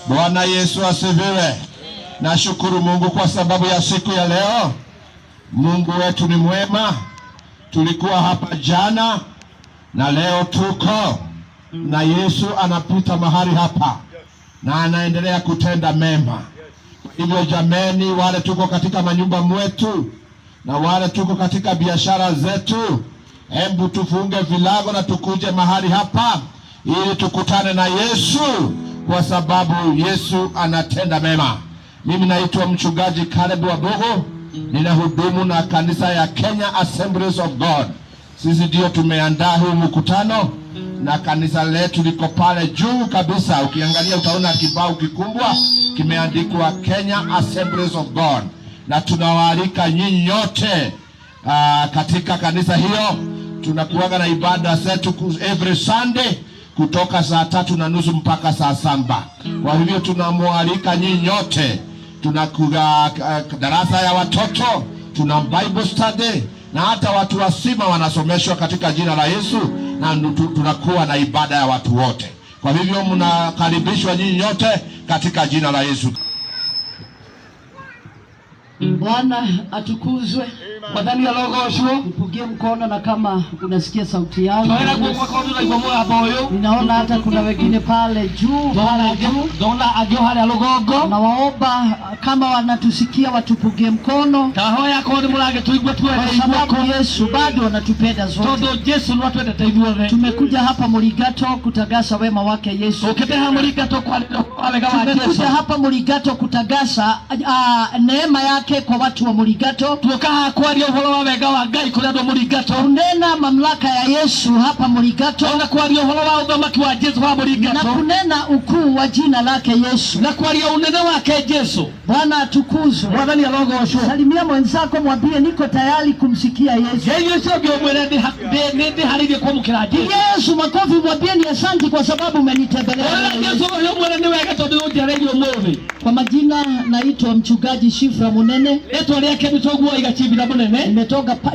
Bwana Yesu asifiwe. Nashukuru Mungu kwa sababu ya siku ya leo. Mungu wetu ni mwema. Tulikuwa hapa jana na leo tuko na Yesu anapita mahali hapa na anaendelea kutenda mema. Hivyo jameni, wale tuko katika manyumba mwetu na wale tuko katika biashara zetu, hebu tufunge vilago na tukuje mahali hapa ili tukutane na Yesu, kwa sababu Yesu anatenda mema. Mimi naitwa mchungaji Caleb Wabogo, ninahudumu na kanisa ya Kenya Assemblies of God. Sisi ndio tumeandaa huu mkutano na kanisa letu liko pale juu kabisa. Ukiangalia utaona kibao kikubwa kimeandikwa Kenya Assemblies of God, na tunawaalika nyinyi nyote katika kanisa hiyo. Tunakuwa na ibada zetu every Sunday kutoka saa 3:30 mpaka saa 7. Kwa hivyo tunamwalika nyinyi nyote. Tunakuwa darasa ya watoto, tuna Bible study na hata watu wazima wanasomeshwa katika jina la Yesu, na tunakuwa na ibada ya watu wote. Kwa hivyo mnakaribishwa nyinyi nyote katika jina la Yesu. Bwana atukuzwe. Wadhani ya logo osho. Nipungie mkono na kama unasikia sauti yangu. Ninaona hata kuna wengine pale juu. Dona agyo hali ya logogo. Na waomba kama wanatusikia watupungie mkono. Tahoya kodi mulage tuigwe tuwe. Kwa sababu Yesu bado anatupenda zote. Todo Yesu ni watu wetataidhuwe. Tumekuja hapa Muligato kutagasa wema wake Yesu. Uketeha Muligato kwa gawa Yesu. Tumekuja hapa Muligato kutagasa neema yake kwa watu wa Muligato. Tukaha kwa rio holo wa wega wa gai kule do Muligato. Kunena mamlaka ya Yesu hapa Muligato. Na kwa rio holo wa udhamaki wa Yesu hapa Muligato. Na kunena ukuu wa jina lake Yesu. Na kwa rio unene wake Yesu. Bwana atukuzwe. Wadhani ya logo osho. Salimia mwenzako, mwambie niko tayari kumsikia Yesu. Yesu ndio mwene ndi halivyo kwa mkiraji. Yesu makofi, mwambie ni asante kwa sababu umenitembelea. Yesu ndio mwene ndi wega todo ndio radio move. Kwa majina naitwa mchungaji Shifra Munene. Eto leke mitogwa igachibira Munene.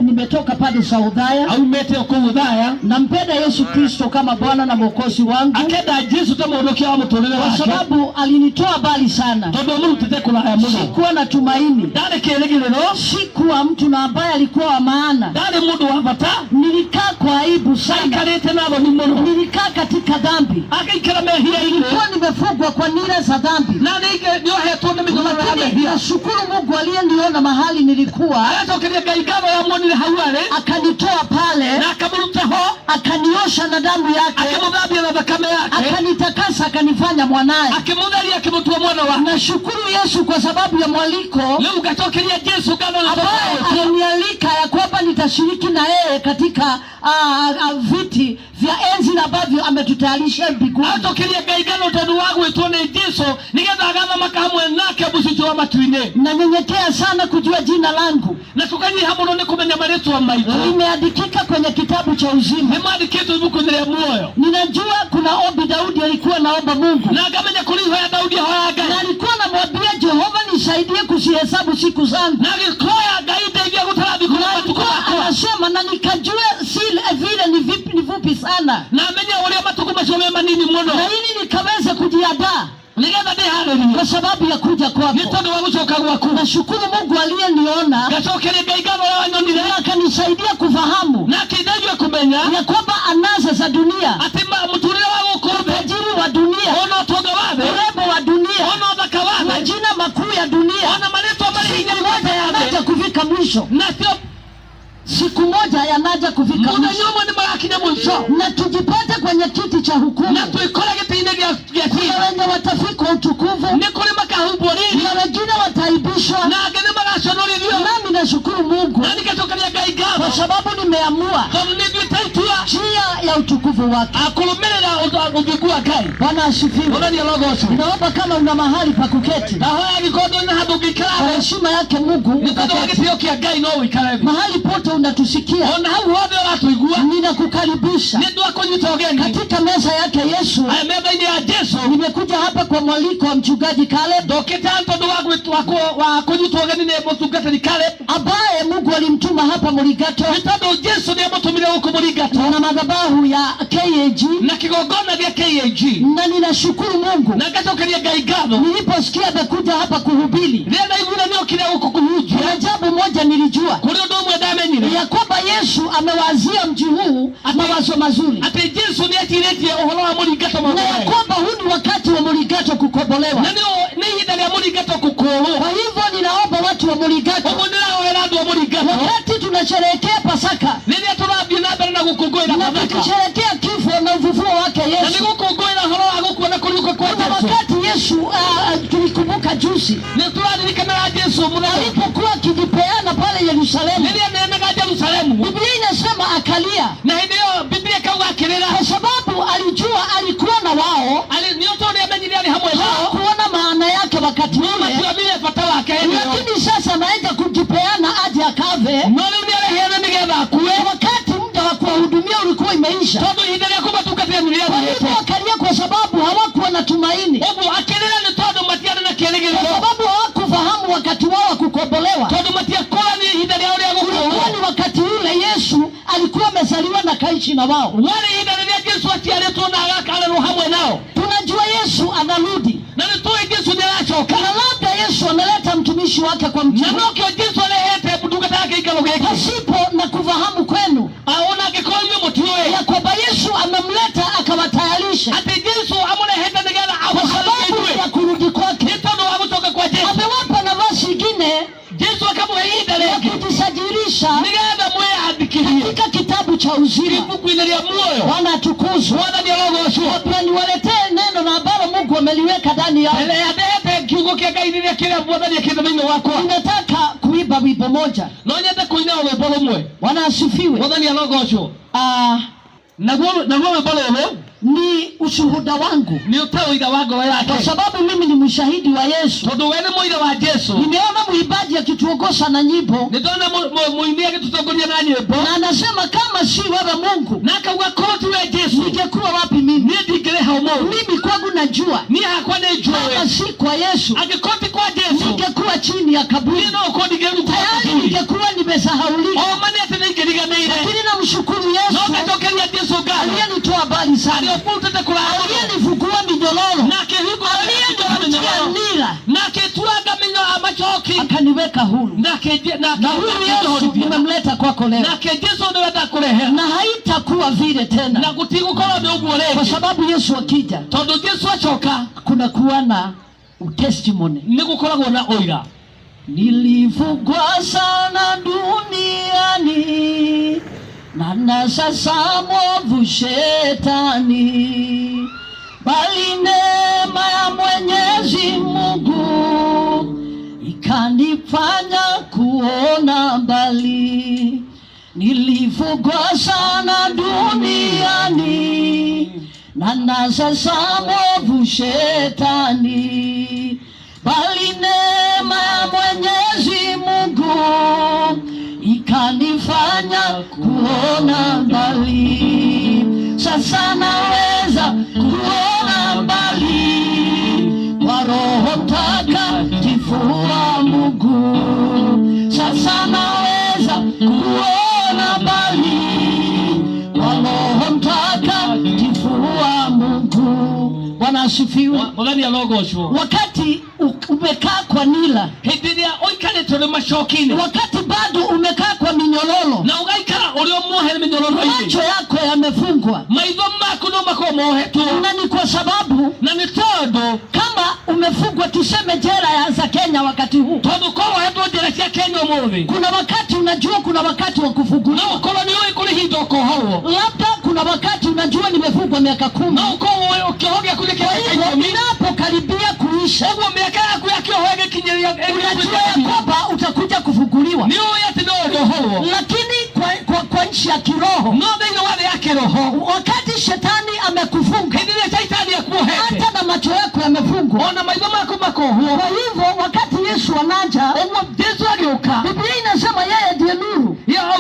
Nimetoka pale Saudhaya. Au mete okudhaya. Nampenda Yesu Kristo kama Bwana na Mwokozi wangu. Akenda Yesu kama ondokia mutolele wake. Kwa sababu alinitoa mbali sana. Todo Mungu tetekula haya Mungu. Sikuwa na tumaini. Dale kelegele no. Sikuwa mtu na ambaye alikuwa wa maana. Dale mundu wapata. Nilikaa kwa aibu sana. Kalete nabo ni mundu. Nilikaa katika dhambi. Akaikala mehia ile. Nilikuwa nimefungwa kwa nira za dhambi. Na nige ndio hetone mikono ya mehia. Nashukuru Mungu aliyeniona mahali nilikuwa. Alitokelea gaigano ya mwoni hawale. Akanitoa pale. Na akamuruta ho. Akaniosha na damu yake. Akamudhabia na bakame yake. Akanitakasa, akanifanya mwanae. Akimudhali akimutua mwana wa. Nashukuru Yesu kwa sababu ya mwaliko. Leo ukatokelea Yesu gano na ambaye alinialika ya kwamba nitashiriki na yeye katika viti vya enzi ambavyo ametutayarisha mbinguni. Atokelea gaigano tadu wangu etone Yesu nigeza agana makamu enake abusicho wa matuine. Na nyenyekea sana kujua jina langu. Na tukanyi hamono ni kumenya maretu wa maito. Nimeandikika kwenye kitabu cha uzima. Nimeandikika ibuku nile moyo. Ninajua kuna ombi Daudi alikuwa naomba Mungu. Na akamenya kuliho ya Daudi hoyaga. Na alikuwa namwambia Jehova nisaidie kuzihesabu siku zangu. Na alikoya gaide hivya kutarabi kuna matuko wako. Anasema na nikajue vile ni vupi sana. Na amenya wale matuko mashomema nini mwono. Na ili nikaweze kujiandaa. Nigeza de haleluya. Kwa sababu ya kuja kwako. Nitondo wangu choka wako. Nashukuru Mungu aliyeniona. Gatokele gaigano ya wanyonile. Na akanisaidia kufahamu. Na kidejwe kumenya. Ya kwamba anasa za dunia. Atima mutulile wangu kumbe. Utajiri wa dunia. Ono toga wabe. Urembo wa dunia. Ono dhaka wabe. Majina makuu ya dunia. Ono maneto mali. Siku moja yanaja kufika mwisho. Na sio. Siku moja yanaja kufika mwisho. Nyomo ni marakine mwisho. Na tujipate kwenye kiti cha hukumu. Na tuikole kitinde vya kuna wenye watafika utukufu. Nikole makahubori. Na wengine wataibishwa. Na agene magashonori vyo. Nami nashukuru Mungu. Na nikatokelea gaigano. Kwa sababu nimeamua. Komu nivitaitua. Njia ya utukufu wake. Akulumele na ugigua gai. Bwana asifiwe. Ona ni logoso. Naomba kama una mahali pa kuketi. Na hoya nikodo na hadugikala. Kwa heshima yake Mungu. Nikodo wakipio kia gai no wikalabi. Mahali pote unatusikia. Ona hau wade watu igua. Ninakukaribisha. Nidu wako nyitogeni. Katika meza yake Yesu. Aya meza ini ya Yesu. Nimekuja hapa kwa mwaliko wa mchungaji Caleb. Dokita antodo wako nyitogeni ne motugata ni Caleb. Ambaye Mungu alimtuma hapa Muligato. Nitodo Yesu ne motumile huko Muligato. Na madhabahu ya KAG na kigogona vya KAG na ninashukuru Mungu na gacokeria Ngai ngatho niliposikia amekuja hapa kuhubiri. Rĩrĩa ndaiguire nĩokire gũkũ kũhunjia, Kuna jambo moja nilijua, kũrĩ ũndũ ũmwe ndamenyire, ya kwamba Yesu amewazia mji huu mawazo mazuri, atĩ Jesu nĩetirĩtie ũhoro wa mũringato na ya kwamba huu ni wakati wa mũringato kukombolewa. na nĩ ihinda rĩa mũringato kũkũũrwo. Kwa hivyo ninaomba watu wa mũringato, Ũguo ndĩrahoera andũ a mũringato, wakati tunasherehekea Pasaka rĩrĩa tũrathiĩ na mbere na gũkũngũĩra na Pasaka tukisherehekea kifo na ufufuo wake na nĩ Yesu, gũkũngũĩra ũhoro wa gũkua na kũriũka kwa kuna Jesu, wakati Yesu tulikumbuka juzi nĩ tũraririkanaga Jesu mũthenya alipokuwa akijipeana pale Yerusalemu. rĩrĩa nenaga Jerusalemu, Biblia inasema akalia, na hĩndĩ ĩyo Biblia ikauga akĩrĩra, kwa sababu alijua alikuwa na wao, nĩ ũndũ nĩamenyire arĩ hamwe nao, hakuona maana yake wakati ule, matiamire bata wake hĩndĩ ĩyo, lakini sasa anaenda kujipeana aje akave, no rĩu nĩareheana nĩgetha akue, wakati muda wa kuwahudumia ulikuwa imeisha. tondũ ihinda rĩa kũmatungatĩra Kwa hivyo nĩrĩathirĩte. wakalia kwa sababu hawakuwa na tumaini, Ũguo akĩrĩra nĩ tondũ matiarĩ na kwa kĩĩrĩgĩrĩro, sababu hawakufahamu wakati wao wa kukombolewa. tondũ matiakũrania ihinda rĩao rĩa Ulikuwa gũkũũrwo. ni wakati ule Yesu alikuwa amezaliwa na kaishi na wao. Warĩ ihinda rĩrĩa Jesu aciarĩtwo na agakarerwo hamwe nao, Tunajua Yesu anarudi, na nĩ tũĩ Jesu nĩaracoka, na labda Yesu analeta mtumishi wake kwa mji na nokĩo Jesu arehete ndungata yake ikaro gĩkĩ, pasipo na kufahamu kwenu ona angĩkorwo inyuĩ mũtiũĩ ya kwamba Yesu amemleta akawatayarisha atĩ Jesu amũrehete nĩgetha kwa sababu amũcarĩrie ya kurudi kwake. nĩ tondũ wa gũcoka kwa Jesu. Amewapa nafasi ingine Jesu akamũhe ihinda ya rĩngĩ kujisajilisha nĩgetha mwĩyandĩkithie katika kitabu cha uzima. ibuku-inĩ rĩa muoyo. Bwana atukuzwe. Mwathani arogocwo. Kabla niwaletee neno na ambalo Mungu ameliweka ndani yao, Mbere ya ndehete kiugo kĩa Ngai rĩrĩa kĩrĩa Mwathani akĩnda thĩinĩ wakwa, ninataka kuimba wimbo moja. no nyende kũina rwĩmbo rũmwe. Bwana asifiwe. Mwathani arogocwo. Naguo rwĩmbo rũrũ ni ushuhuda wangu, nĩ ũtaĩ ũira wa ngoro yake, kwa sababu mimi ni mshahidi wa Yesu. tondũ we nĩ mũira wa Jesu. Nimeona mwimbaji akituongoza na nyimbo, Nĩndona mũini agĩtũtongoria na nyĩmbo, na anasema kama si wewe Mungu, na akauga korwo ti we Jesu ningekuwa wapi mimi? niĩ ndingĩrĩ hau mũũ. Mimi kwangu najua Niĩ hakwa nĩ njũĩ kama si kwa Yesu angĩkorwo ti kwa Jesu ningekuwa chini ya kaburi, niĩ no ũkorwo ndingĩrutwo tayari kaburi. ningekuwa nimesahaulika. O ma nĩ atĩ nĩingĩriganĩire, Lakini namshukuru no Yesu ngacokeria Jesu ngatho aliyenitoa mbali sana, arĩokũrutĩte kũraya mũno, aliyenifungua minyororo, na akĩhingũra aliyenitia nira na akĩtuanga mĩnyo macoki, akaniweka huru. na huyu Yesu nimemleta kwako leo, nake Jesu nĩwenda kũrehe, na haitakuwa vile tena, na gũtigũkorwo nĩ ũguo kwa rĩngĩ, sababu Yesu akija tondũ Jesu acoka kuna kuwa na testimony. nĩ gũkoragwo na ũira. Nilivugwa sana duniani na sasa mwovu shetani, bali neema ya Mwenyezi Mungu ikanifanya kuona mbali. Nilivugwa sana duniani na sasa mwovu shetani, bali neema ya Mwenyezi Mungu ikanifanya kuona mbali. Sasa naweza kuona mbali kwa Roho Mtakatifu wa Mungu. Sasa naweza kuona mbali kwa Roho Mtakatifu wa Mungu. Bwana asifiwe. Mwathani arogocwo. Wakati umekaa kwa nila, hĩndĩ ĩrĩa ũikarĩte ũrĩ macoki-inĩ, wakati bado umekaa kwa minyororo na ũgaikara ũrĩ o muohe mĩnyororo-inĩ, macho yako yamefungwa, maitho maku no makorwo mohetwo, na ni kwa sababu na nĩ tondũ kama umefungwa, tuseme jela za Kenya wakati huu, tondũ korwo wohetwo njĩra cia Kenya ũmũthĩ, kuna wakati unajua kuna wakati wa no kufunguliwa. ũkorwo nĩ ũĩ kũrĩ hinda ũkohorwo, Labda kuna wakati unajua nimefungwa miaka 10, no ũkorwo kĩoho gĩaku kwa gĩkĩrĩka hivyo 10, inapokaribia kuisha, ũguo mĩaka yaku ya kĩoho ĩgĩkinyĩria unajua ya kwamba utakuja kufunguliwa. nĩ ũĩ atĩ no ũrĩohorwo, Lakini kwa nchi ya kiroho, no thĩinĩ wa thĩ ya kĩroho, wakati shetani amekufunga, hĩndĩ ĩrĩa Shaitani akuohete, hata na macho yako yamefungwa, ona maitho maku makohwo, kwa hivyo wakati Yesu anaja, ũguo Jesu agĩũka, Biblia inasema yeye ndiye nuru,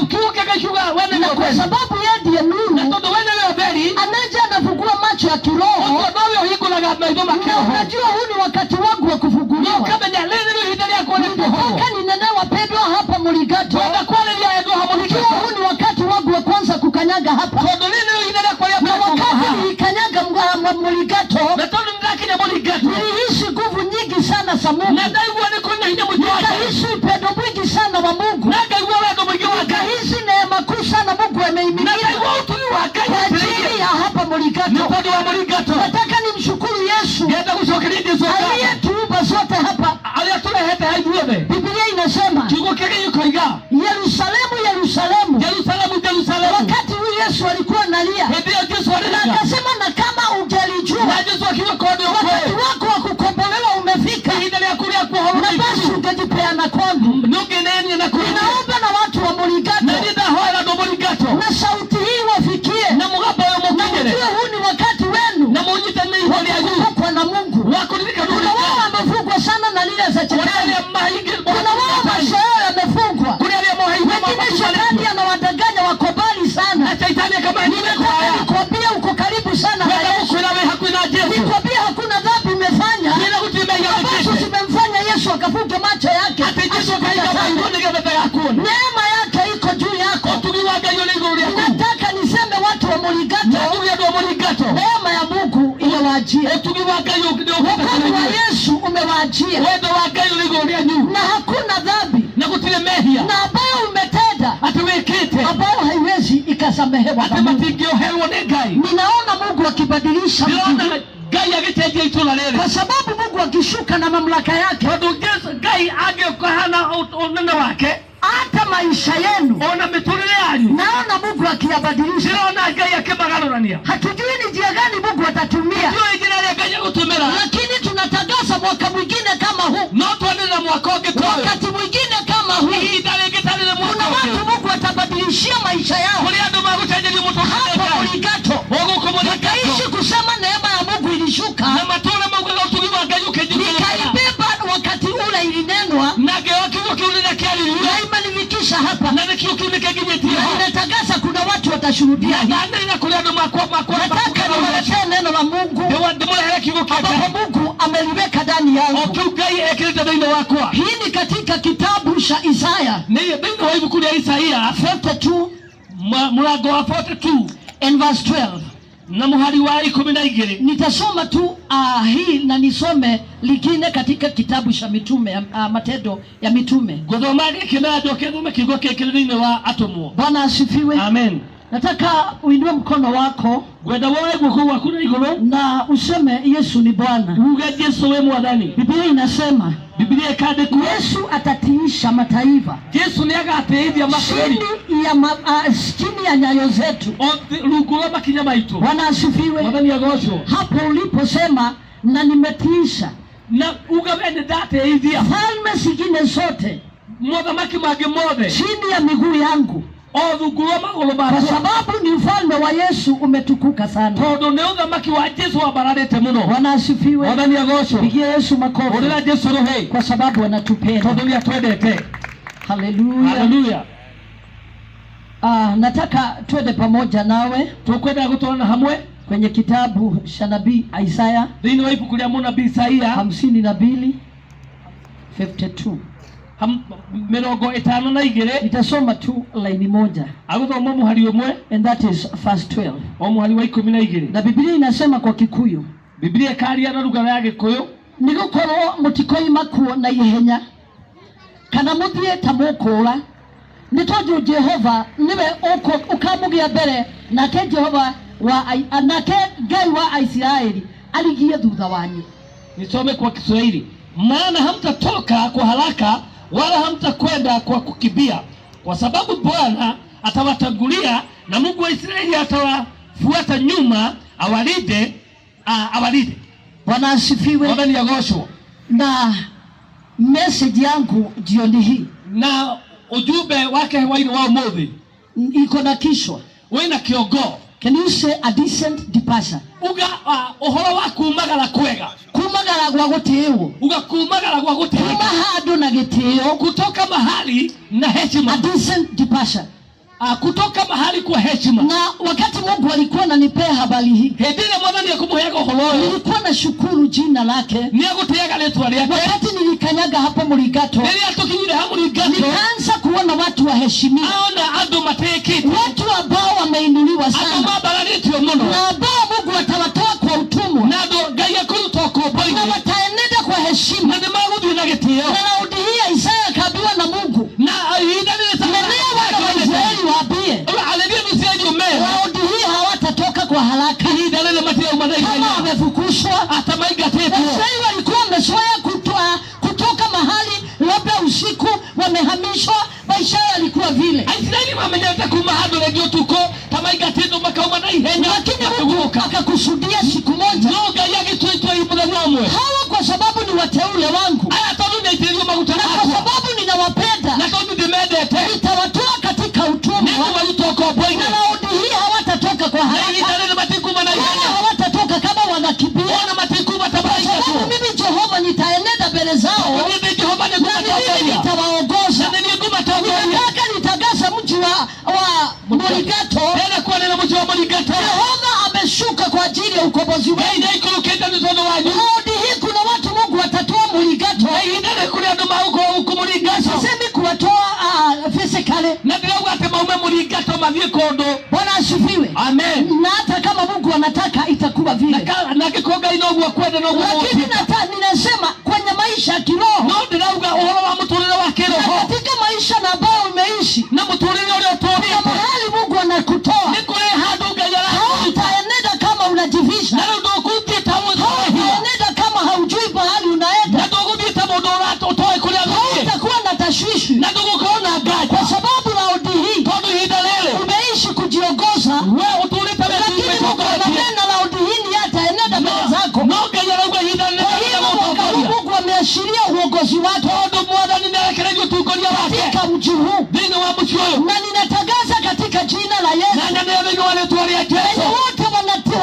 kiugo gĩgakiuga we nĩ na kwa ũtheri, sababu yeye ndiye na nuru, tondũ we nĩwe ũtheri, anaja anafungua macho ya kiroho. ũguo nowe ũhingũraga maitho ma Na kĩroho, unajua huu ni wakati wangu wa kufunguliwa. ũkamenya rĩrĩ nĩ ihinda rĩakwa rĩa kuohorwo. Nataka ninene wapendwa hapa Murigato, Twenda kwarĩria andũ hamwe ikiwa huu ni wakati wangu wa kwanza kukanyaga hapa, tondũ rĩrĩ nĩ ihinda rĩakwa rĩa na kuohorwo. za Mungu. Nikahisi upendo mwingi sana wa Mungu. Nikahisi neema kuu sana Mungu ameiminia kwa ajili ya hapa Muligato. Nataka nimshukuru Yesu aliyetuumba sote hapa. Biblia inasema Yerusalemu, wakati huyu Yesu alikuwa analia, na akasema na kama ungelijua wakati wako wa kukombolewa umefika, na basi ungejipeana kwangu. Ninaomba na watu wa Muligato na sauti hii wafikie, na mjue huu ni wakati wenu wakufukwa na Mungu. Kuna wao wamefungwa sana na lile za shetani, kuna wao mashauri yamefungwa, lakini shetani anawadanganya wako mbali sana. Nikwambia uko karibu sana na Yesu. Nikwambia hakuna dhambi umefanya ambazo zimemfanya Yesu akafunge macho yake. Neema yake iko juu yako. Nataka niseme watu wa Muligato, neema ya Mungu imewajia. Wokovu wa Yesu umewajia, na hakuna dhambi na ambayo umetenda ambayo haiwezi ikasamehewa. Ninaona Mungu akibadilisha kwa sababu Mungu akishuka na mamlaka yake, hata maisha yenu naona Mungu akiyabadilisha. Hatujui ni njia gani Mungu atatumia, lakini tunatangaza mwaka mwingine kama huu, wakati mwingine kama huu, kuna watu Mungu atabadilishia maisha yao hapa Muligato. Nikaishi kusema neema ya Mungu ilishuka, nikaibeba wakati ule ilinenwa, na imenifikisha hapa, na inatangaza kuna watu watashuhudia. Nataka niwaletee neno la Mungu ambapo Mungu ameliweka ndani yangu. Hii ni katika kitabu cha Isaya 42 mlango wa 42 and verse 12 na muhari wa 12. Nitasoma tu hii na nisome lingine katika kitabu cha mitume, Matendo ya Mitume. Bwana asifiwe. Amen. Nataka uinue mkono wako na useme Yesu ni Bwana. Biblia inasema Yesu atatiisha mataifa chini ya nyayo zetu. Bwana asifiwe. Hapo uliposema na nimetiisha falme zingine zote chini ya miguu yangu, kwa sababu ni ufalme wa Yesu umetukuka sana. Bwana asifiwe. Pigia Yesu makofi kwa sababu anatupenda. Haleluya. Nataka twende pamoja nawe kwenye kitabu cha nabii Isaya 52 nitasoma tu laini moja, and that is verse 12. Na Biblia inasema kwa Kikuyu, nigukorwo mutikoima kuo na ihenya kana muthie ta mukura, ni tondu Jehova niwe ukamugia mbere, nake Jehova nake Ngai wa Israeli aligie thutha wanyu. Nisome kwa Kiswahili. Maana hamtatoka kwa haraka wala hamtakwenda kwa kukimbia, kwa sababu Bwana atawatangulia na Mungu wa Israeli atawafuata nyuma, awalinde. Bwana asifiwe. Na message yangu jioni hii na ujumbe wake wa mwovi iko na kichwa wena kiogo. Can you say a decent departure? Uhoro wa kumagara kwega, kumagara gwa guteo, kumagara gwa guteo, mahado na giteo, kutoka mahali na heshima. A decent departure, kutoka mahali kwa heshima. Na wakati Mungu alikuwa ananipea habari hii, nilikuwa na shukuru jina lake, wakati nilikanyaga hapa Muligato, nikaanza kuona watu waheshimiwa, watu ambao wameinuliwa sana, na ambao Mungu atawatoa kwa utumwa na wataenenda kwa heshima. gitio na raundi hii Isaya akaambiwa na Mungu na ida ni ndio wana wa Israeli waambie alivyo msiaji ume raundi hii hawatatoka kwa haraka ida ile matia umadai kama wamefukushwa atamaiga tetu Israeli walikuwa wamezoea kutoka mahali labda usiku wamehamishwa maisha yalikuwa vile Israeli wamenyata kumahado regio tuko tamaiga tetu makauma na ihenya lakini Mungu akakusudia siku moja noga yake tuitwa ibudanyomwe hawa kwa sababu ni wateule wangu aya tonu na itirio magutana na kwa sababu ninawapenda na tonu dimedete nitawatoa katika utumwa niko walitoko boine na raundi hii hawatatoka kwa haraka ida matikuma na ihenya hawatatoka kama wanakimbia wana matikuma tabaika tu sababu mimi Jehova nitaenenda mbele zao mimi Jehova ni mimi nitawaongoza na mimi nguma tawaongoza nataka nitagasa mji wa Morigato tena kwa neno mji wa Morigato Jehova ameshuka kwa ajili ya ukombozi wetu ndio iko kenda nizono wanyu raundi hii kuna watu Mungu watatoa Morigato ndio kule ndo huko Morigato sisemi kuwatoa physically na ndio wate maume Morigato mavikondo Bwana asifiwe amen na hata kama Mungu anataka itakuwa vile na kikoga inogwa kwenda no lakini ninasema kwenye maisha ya kiroho no ndirauga uhoro wa muturire wa kiroho katika maisha na ambayo umeishi na muturire ule utori mahali Mungu anakutoa ni kule hadu gayara utaenenda kama unajivisha na ndo kupita utaenenda kama haujui mahali unaenda na ndo kupita modorato utoe kule utakuwa na tashwishi na ndo kuona gaja kwa sababu raundi hii ndo hidalele umeishi kujiongoza wewe utulita lakini Mungu ananena raundi hii ataenenda mbele zako no gayara uga hidalele Mungu ameashiria uongozi wake ndo mwana ninarekerejo tukolia katika mji huu dini wa mji huu na ninatangaza katika jina la Yesu na ndio wale tuwalia Yesu wote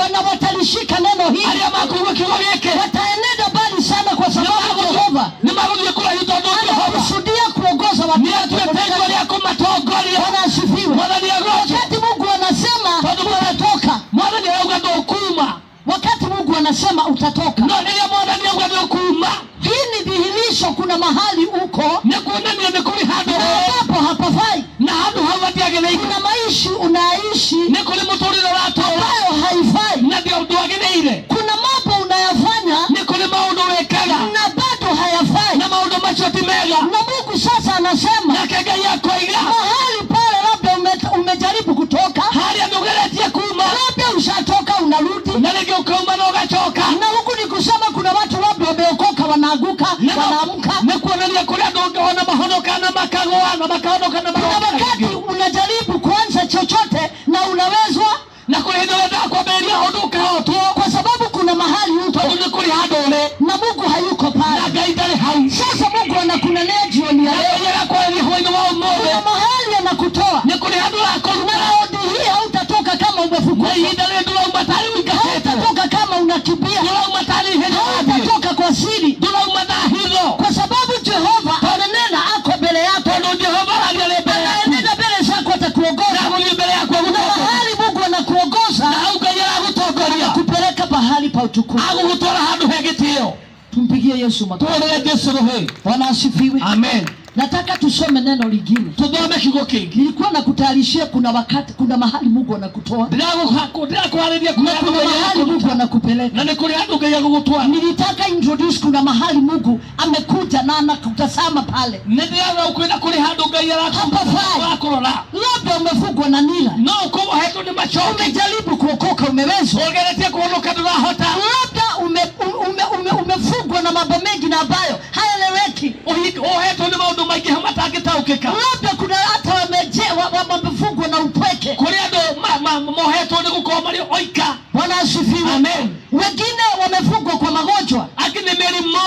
wanawatalishika neno hili hali ya makuru kiwa yake wataenenda mbali sana kwa sababu Jehova ni marudi kula hizo ndo anakusudia kuongoza watu ni atwetengo yako matogoria Bwana asifiwe wala ni roho wakati Mungu anasema utatoka mwana ni roho ndo kuma wakati Mungu anasema utatoka no ni mwana ni roho ndo kuma hii ni dhihirisho kuna mahali uko ni kuna ni kuli hado hapo hapafai na hado hawatiagele kuna maisha unaishi ni kuli muturiro rato ambayo haifai na ndio ndoagene ile kuna mambo unayafanya ni kuli maundo wekaga na bado hayafai na maundo machoti mega na Mungu sasa anasema na kega yako ila mahali pale labda umejaribu kutoka hali ya ndogeleti kuma labda ushatoka unarudi na leo kauma na ukachoka na huku ni kusema kuna watu labda wameokoka wanaanguka wanaamka na kuangalia kule ndo wana mahonoka na makagoa na makahonoka na wakati unajaribu kuanza chochote na unawezwa na kule ndio kwa beria hodoka hoto kwa sababu kuna mahali uko ni kule hadole na Mungu hayuko pale na gaidale hai sasa Mungu anakunenea jioni ya leo ya kwa ni hoyo wao mmoja kuna mahali anakutoa ni kule hadola kwa na raundi hii hautatoka kama umefukuzwa gaidale ndio umatari hautatoka kama unakimbia ndio umatari hautatoka kwa siri ndio umatari hizo kwa sababu Jehova ananena ako mbele yako ndio Jehova anaenenda mbele zako atakuongoza na mbele yako na mahali Mungu anakuongoza na ukajara kutokoria kupeleka pahali pa utukufu au kutola hado hegitio tumpigie Yesu makofi tuone Yesu roho Bwana asifiwe amen nataka tusome neno lingine tudome kigo kingi nilikuwa nakutayarishia kuna mahali Mungu anakutoa ndio kuharidia kuna mahali Mungu anakupeleka na ni kule hado gaya kugutwa nilitaka introduce kuna mahali Mungu amekuja na anakutazama pale ndio ukwenda kule hado gaya lako labda umefugwa na nila no kwa heto ni machozi umejaribu kuokoka umewezwa ungeletea kuondoka ndio hota labda umefugwa na mambo mengi na ambayo haeleweki heto ni maundo maiki hamatagitaukika labda kuna hata wamefugwa na upweke kule ndo moheto ni kukomali oika Bwana asifiwe amen wengine wamefugwa kwa magonjwa akini merimo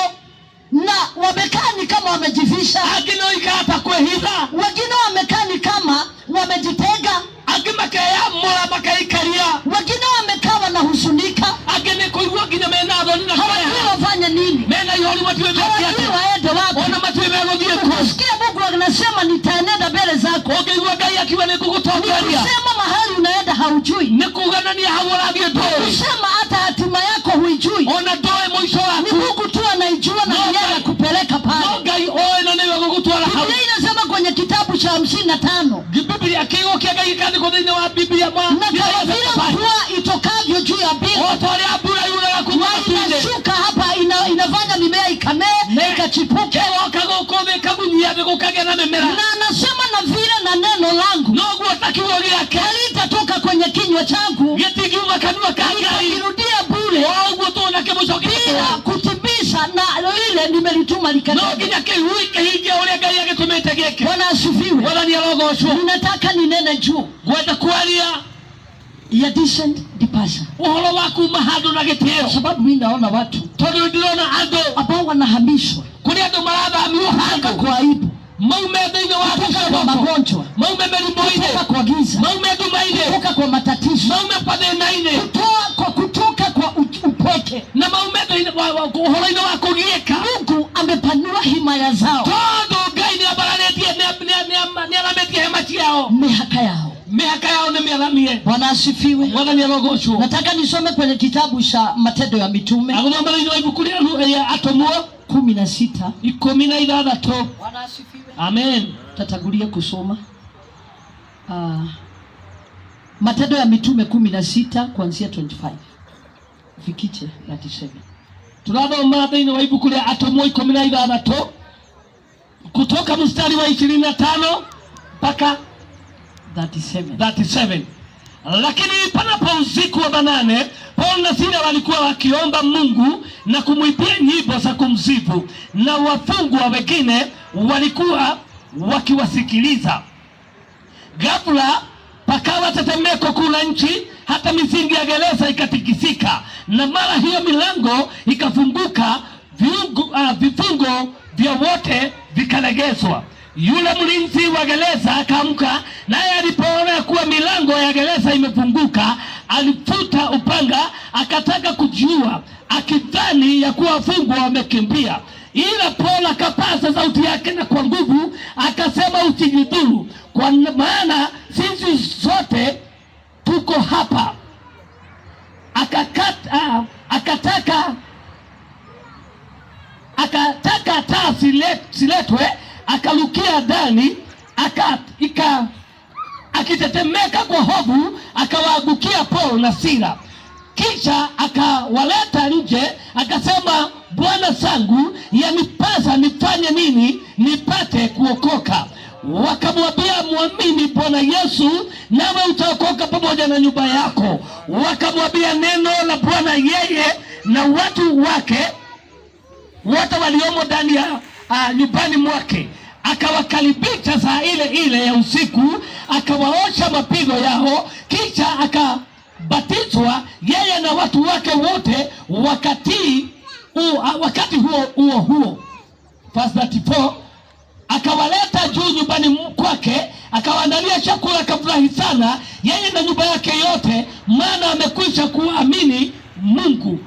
na wamekaa ni kama wamejivisha akini oika hata kuhiza wengine wamekaa ni kama wamejitega akimakaya mola makaikaria wengine wamekaa wanahuzunika akini kuigwa kinya mena adoni na kaya hawajui wafanye nini mena yoni watu hawajui waende wapi ona matu imerogie kusikia Mungu anasema nitaenenda mbele zako ukiigwa gai akiwa ni kukutongeria sema mahali unaenda haujui ni kuganania hawaragie doi sema hata hatima yako huijui ona doe mwisho wako ni Mungu tu anaijua na yeye anakupeleka pale gai oe na niwe kukutwala Biblia inasema kwenye kitabu cha 55 Biblia kigo kiaga ikani kwa dini wa Biblia mwa na kama vile mvua itokavyo juu ya mbingu otole abura yule ya inashuka hapa inafanya mimea ikamee na ikachipuka, wakagokome kagunyia vikukage na mimera. Na anasema na vile na neno langu Nogu watakiwa yake halitatoka kwenye kinywa changu yetigiuma kanua kagai irudia bure wao tu na kebosho bila kutibisha na lile nimelituma likatende. no kinya kihuike hije ole gai yake tumetegeke. Bwana asifiwe. Bwana ni alogosho. Ninataka ninene juu gweta kwalia ya decent departure. Uhoro waku mahado na geteo. Sababu mimi naona watu todo ndilona ando ambao wanahamishwa kuri ando maraba amiuhanga kwa aibu. Maume ndine watu kwa magonjwa, maume melimoide kwa giza, maume dumaide kutoka kwa matatizo, maume padenaine kutoka kwa upweke, na maume ndine uhoro ino wako gieka. Mungu amepanua himaya zao. Todo gaini abaraletie ne alametie hemachi yao. Mihaka yao ne mialamie. Bwana asifiwe. Bwana ni alogosho. Nataka nisome kwenye kitabu cha Matendo ya Mitume. Agomba ino ibukuri ya atomo 16. 16. Bwana asifiwe. Amen. Tatagulia kusoma. Matendo ya Mitume 16 kuanzia 25. Fikiche 37. Tunadoma ino wa ibukuri ya atomo 16 kutoka mstari wa 25 mpaka 37. Lakini panapo usiku wa manane, Paulo na Sila walikuwa wakiomba Mungu na kumwimbia nyimbo za kumsifu, na wafungwa wengine walikuwa wakiwasikiliza. Ghafla pakawa tetemeko kula nchi, hata misingi ya gereza ikatikisika, na mara hiyo milango ikafunguka, vifungo vya wote vikalegezwa. Yule mlinzi wa gereza akaamka, naye alipoona kuwa milango ya gereza imefunguka, alifuta upanga akataka kujiua, akidhani ya kuwa wafungwa wamekimbia. Ila Paulo akapaza sauti yake na kwa nguvu akasema, usijidhuru, kwa maana sisi sote tuko hapa. Akataka taa siletwe, akalukia ndani, akitetemeka kwa hofu, akawaagukia Paulo na Sila. Kisha akawaleta nje, akasema, Bwana zangu, yanipasa nifanye nini nipate kuokoka? Wakamwambia, muamini Bwana Yesu nawe utaokoka pamoja na nyumba yako. Wakamwambia neno la Bwana yeye na watu wake wote waliomo ndani ya nyumbani mwake. Akawakaribisha saa ile ile ya usiku, akawaosha mapigo yao, kisha akabatizwa yeye na watu wake wote wakati huo. Verse 34, akawaleta juu nyumbani kwake, akawaandalia chakula, akafurahi sana yeye na nyumba yake yote, maana amekwisha kuamini Mungu.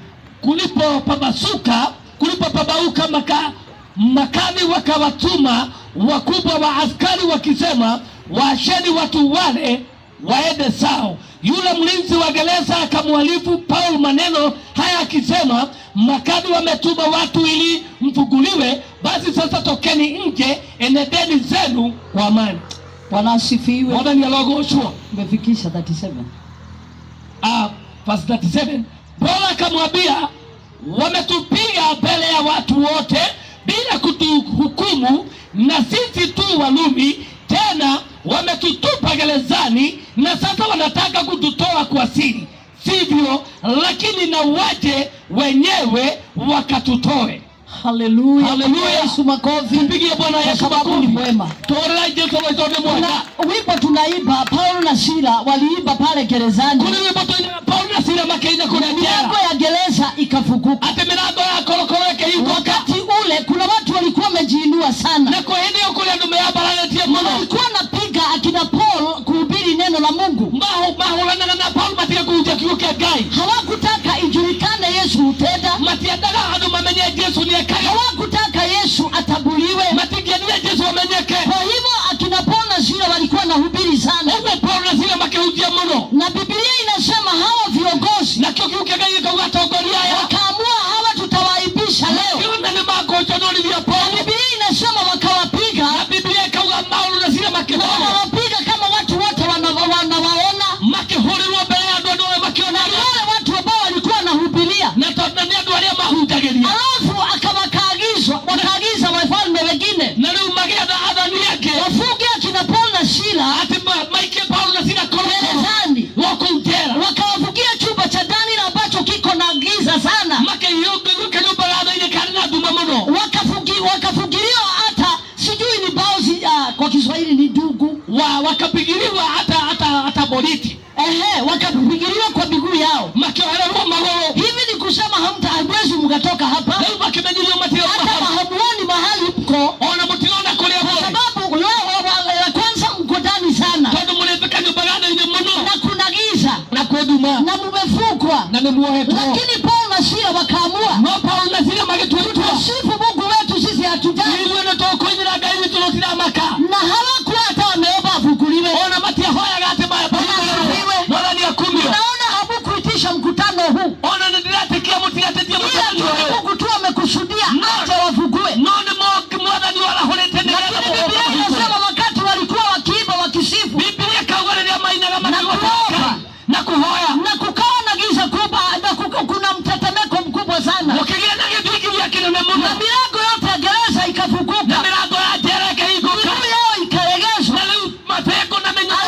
Kulipopabauka makani, wakawatuma wakubwa wa askari wakisema, waasheni watu wale waende zao. Yule mlinzi wa gereza akamwalifu Paulo maneno haya akisema, makani wametuma watu ili mfunguliwe, basi sasa tokeni nje, enendeni zenu kwa amani. Bwana asifiwe. Bwana ni alogosho. Umefikisha 37. Verse 37. Paulo akamwambia, wametupiga mbele ya watu wote bila kutuhukumu, na sisi tu Warumi, tena wametutupa gerezani, na sasa wanataka kututoa kwa siri, sivyo? Lakini na waje wenyewe wakatutoe. Haleluya. Haleluya. Yesu makofi. Tupigie Bwana Yesu makofi. Mwema. Tuolela Yesu wewe mwema. Wimbo tunaimba, Paulo na Sila waliimba pale gerezani. Kuna wimbo tunaimba Paulo na Sila makaina kuna milango ya gereza ikafunguka. Hata milango ya korokoro yake hiyo. Wakati ule kuna watu walikuwa wamejiinua sana. Na kwa hiyo kule ndio meabaraletia Mungu. Walikuwa napiga akina Paul kuhubiri neno la Mungu. Mahulana na Paul matia kuja kiuke gai. Hawakutaka ijulikane Yesu utenda. Matia daga hadu mamenye Yesu ni kai. Hawakutaka Yesu atabuliwe. Matia ni Yesu wamenyeke. Kwa hivyo akina Paul na Sila walikuwa na hubiri sana. Paul na Sila makehujia mno. Na Biblia inasema hawa viongozi na kio kiuke gai kawatogoria wakaamua hawa tutawaibisha leo. Ndio nani makocha ndio ya Paul. Biblia inasema wakawapiga. Na Biblia ikawa Paulo na Sila makehoja. Wakawapiga kama watu wote wanawaona. Makehori mbele ya ndio makiona. Wale watu ambao walikuwa wanahubiria. Na ndio ndio wale mahujageria. Alafu akawakaagizwa boriti wakapigiliwa kwa miguu yao makiohelewa magoro. Hivi ni kusema hamwezi mkatoka hapa hata hamuoni mahali mko, ona mutiona kule kwa sababu la kwanza mko ndani sana todo mulefika nyumbagana ile mno na kuna giza na koduma na mmefukwa na nimuheto. Lakini Paulo na Sila wakaamua no Paulo na Sila magetuitwa sifu Mungu wetu sisi hatujali ile ndio tokoinira gaini tulotira maka na hawakuwa hata wameomba afukuliwe. Ona matia hoya gate baya bora ni akumio. Naona hamukuitisha mkutano huu. Ona ndirate kia mutiatetia mkutano Mungu tu amekusudia acha wafugue. None mwana ni wala holete ndio. Biblia inasema wakati walikuwa wakiimba wakisifu, Biblia kaongelea maina kama na kuhoya na kukawa na giza kubwa na kuna mtetemeko mkubwa sana. Ukigia na gibiki ya kile mmoja. Na milango yote ya gereza ikafunguka. Na milango ya jela ikaiguka. Miguu yao ikalegezwa. Na mateko na menyoka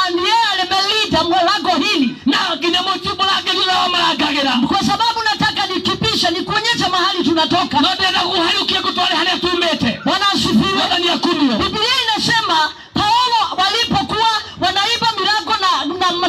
alimelida mlango hili. Na kina mochibu lake lile wa malagagera. Kwa sababu nataka nikipisha nikuonyesha mahali tunatoka. Ndio na kuharukia kutwale hali tumete. Bwana asifiwe. Bwana ni akumio. Biblia inasema Paulo walipokuwa wanaiba milango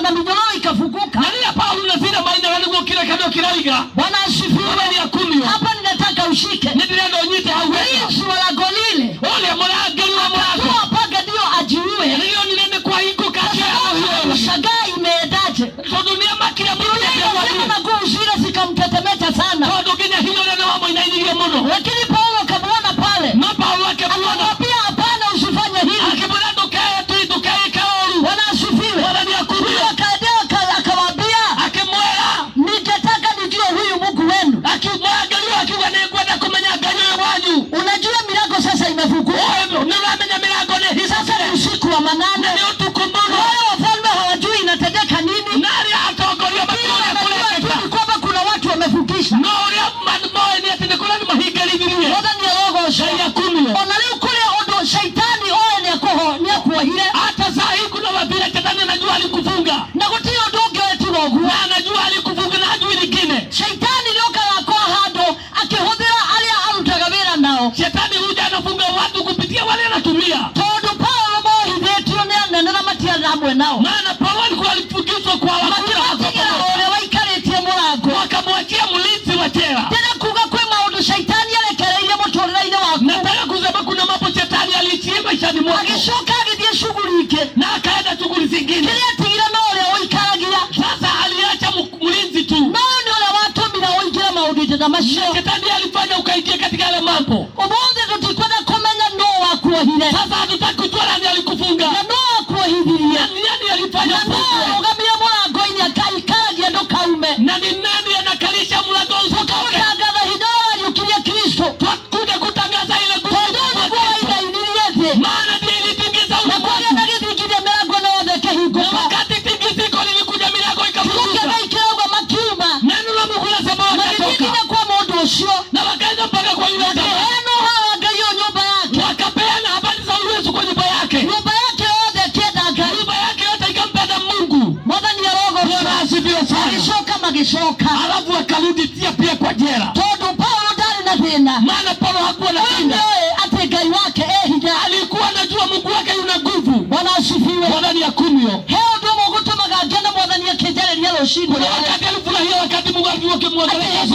na minyororo ikafunguka. Nani Paulo na Sila maina walikuwa kila kado kiraiga. Bwana asifiwe. Bwana ni akumio. Hapa ninataka ushike. Ndio nyite hauwezi. Yesu wala lile. Ole mwanangu wa mwanangu. Kwa paga ndio ajiue. Ndio nilende kwa hiko kati yao. Ushagaa imeedaje? Kwa dunia makira mmoja na nguvu zile zikamtetemeta sana. Kwa dunia hiyo ndio mambo inaingia mno. Lakini Paulo akamuona pale. Na Paulo akamuona. Pia hapana usifanye hivi. Akimwona dokae tu dokae kaoru. Bwana asifiwe. Bwana ni akumio. Akawaambia akimwela ningetaka nijue huyu Mungu wenu. Akimwangalia akiwa ni kwenda kumenyaga nyoyo wanyu. Unajua milango sasa imefunguka. Ndio milango ni sasa ni usiku wa manane. Ndio tukumbuka. Wale wafalme hawajui inatendeka nini. Nani ataongolia makosa kule kwamba kuna watu wamefukisha. No ya madmoe ni atende kula ni mahigari vile. Wada ni rogo shaya kumio. Onali kule odo shaitani oe ni akoho ni akuahile. Hata saa hii kuna wabila shetani anajua alikufunga. Na kutio doge wetu rogu. Na anajua alikufunga na hajui lingine. Shaitani nyoka la kwa hado akihodhira alia alutagavira nao. Shetani huja anafunga watu kupitia wale anatumia. Todo Paulo mohi vetio ni anana matia namwe nao. Maana Paulo alikuwa alifukizwa kwa wakura wakamwachia mlinzi wa jela. Tena kuga kwe maudu shaitani alekereire mutoreraine wako. Nataka kusema kuna mambo shetani alichia maishani mwako. Agishoka agithie shughuli ike na akaenda shughuli zingine. Kile tigira no ole oikaragira. Sasa aliacha mlinzi tu. No ni ole watu mina oikira maudu tena masho. Shetani alifanya ukaingia katika yale mambo. Ubonde tutikwenda kumenya no wakuahire. Sasa hatutaki kujua nani alikufunga. Na no wakuahidiria. Nani alifanya funga? Na ugamia mlango ini akaikaragia ndo kaume. Na ni nani anakalisha mlango usoka? Kutangaza hidaya yukiria Kristo. Tukuja kutangaza ile nguvu. Maana ndiye ilitingiza ulimwengu. Na kitingiza milango na wazeke higo. Na wakati tingiziko lilikuja milango ikafunguka. Kuka ikirogwa makiuma. Neno la Mungu linasema wakatoka. Kwa modo usio. Na wakaenda mpaka kwa yule jamaa. Eno hawa gayo nyumba yake. Wakapeana habari za Yesu kwa nyumba yake. Nyumba yake yote kidaga. Nyumba yake yote ikampenda Mungu. Moda ni rogo. Bwana asifiwe sana. Alishoka magishoka. Alafu akarudi pia kwa jela. Todo Paulo ndani na tena. Maana Paulo hakuwa na tena. Ate gai wake hija. Alikuwa anajua Mungu wake yuna nguvu. Bwana asifiwe. Bwana ni akumio. Heo ndio Mungu tumagagena mwana ni akejele ni loshindo. Kuna wakati alifurahia wakati Mungu alikuwa kimwangalia. Ati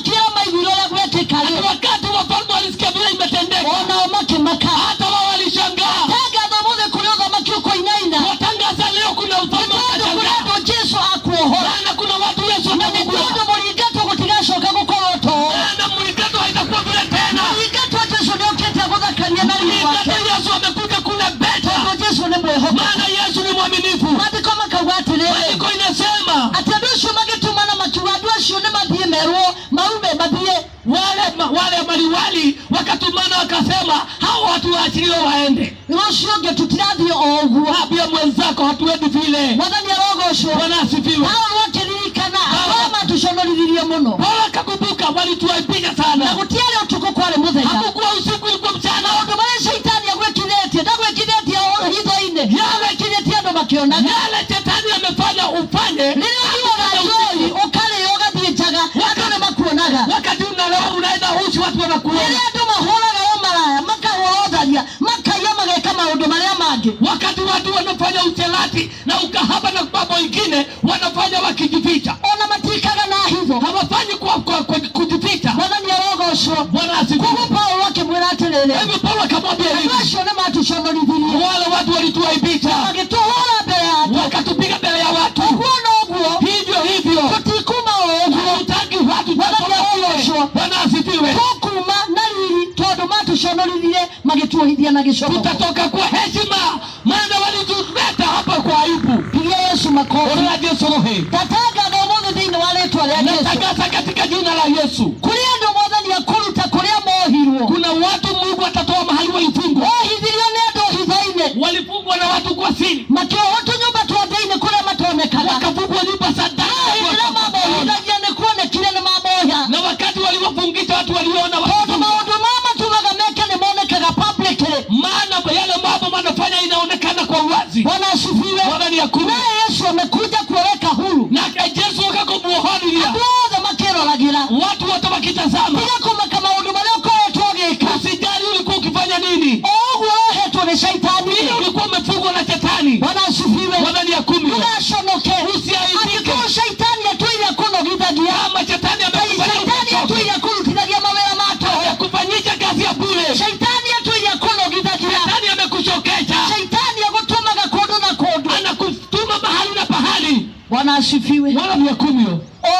kila maiguro ya kwete kale. Wakati wafalme walisikia vile imetendeka. Ona omake maka. Hata wao walishangaa. Tangaza mmoja kulioza makiuko inaina. Watangaza leo kuna ufalme ukashangaa. Kuna Yesu akuohora. Na kuna watu Yesu anakuwa. Ndio muligato kutigashoka gukoroto. Na muligato haitakuwa vile tena. Muligato Yesu ndio kete kudhakania na muligato Yesu amekuja kule beta. Ndio Yesu ni mweho. Maana Yesu ni mwaminifu. Maandiko makawati leo. Maandiko inasema atadusho magetumana makiwadwa shone mabie merwo maume mabie wale maliwali wakatumana wakasema hao watu waachiliwe waende. Roshioge tutiradio ogu. Habia mwenzako hatuendi vile. Wadani ya rogo sho. Bwana asifiwe. Hao wote nilikana. Kama tushonolilia mno. Wala kakumbuka walituaipiga sana. Na kutiale utuko kwa le muthenya. Hakukuwa usiku ilikuwa mchana. Ndio maana shaitani yagwe kineti. Ndagwe kineti ya hizo ine. Yale kineti ndo makiona. Yale shetani amefanya ufanye. Nilio na ukale yoga bichaga. Wakati makuonaga. Wakati unaleo unaenda uchi watu wanakuona. Ile ndo mahola ga malaya. Maka hoodharia. Maka yama kama ndo malaya mage. Wakati watu wanafanya uchelati usherati na ukahaba na mambo ingine wanafanya wakijificha. Ona matikaga na hizo Hawafanyi kwa kujificha. Bwana ni arogoshwo. Bwana asifiwe. Kwa Paulo akimwira atiriri, Hivyo Paulo akamwambia hivi, acio nĩ matuconorithirie, wale watu walituaibisha magĩtũhũra mbere ya andũ, wakatupiga mbele ya watu. ũguo noguo Hivyo hivyo tũtikuma ũguo. hatutaki watu. Bwana ni arogoshwo. Bwana asifiwe. Tũkuma na riri tondũ matuconorithirie magĩtuohithia na gĩcono. Tutatoka kwa heshima, maana walituleta hapa kwa aibu. Pigia Yesu makofi. Ona Yesu rohe. Ndatangatha ũmũthĩ thĩinĩ wa rĩĩtwa rĩa Yesu, Natangaza katika jina la Yesu, kũrĩ andũ Mwathani akũruta kũrĩa mohirwo. kuna watu Mungu atatoa mahali walifungwa. Ohithirio nĩ andũ hitho-inĩ, Walifungwa na watu kwa siri, makĩohwo tũnyũmba twa thĩinĩ kũrĩa matonekaga. wakafungwa nyumba za Hĩndĩ ĩrĩa mamohithagia nĩ kuonekire nĩ mamoya, na wakati waliwafungisha watu waliona tondũ maũndũ maya matugaga meke nĩ monekaga publicly. maana yale mambo wanafanya inaonekana kwa wazi. Bwana asifiwe. Bwana ni yakumi. Naye Yesu amekuja kuweka huru, Na Yesu akakumwohoria andũ othe makĩroragĩra, watu wote wakitazama. tiga kũmaka maũndũ marĩa ũkoretwo ũgĩka. Usijali ulikuwa ukifanya nini, Ũguo wohetwo nĩ shaitani. ile ulikuwa umefungwa na shetani. Bwana asifiwe. Bwana ni yakumi. Ndũgaconoke. Usiaibike. Angĩkorwo shaitani atũire akũnogithagia, Kama shetani shaitani atũire akũrutithagia mawĩra ma tũhũ, amekufanyisha kazi ya bure, shaitani atũire akũnogithagia, shetani amekuchokesha, shaitani agũtũmaga kũndũ na kũndũ. anakutuma mahali na pahali. Bwana asifiwe. Bwana ni yakumi.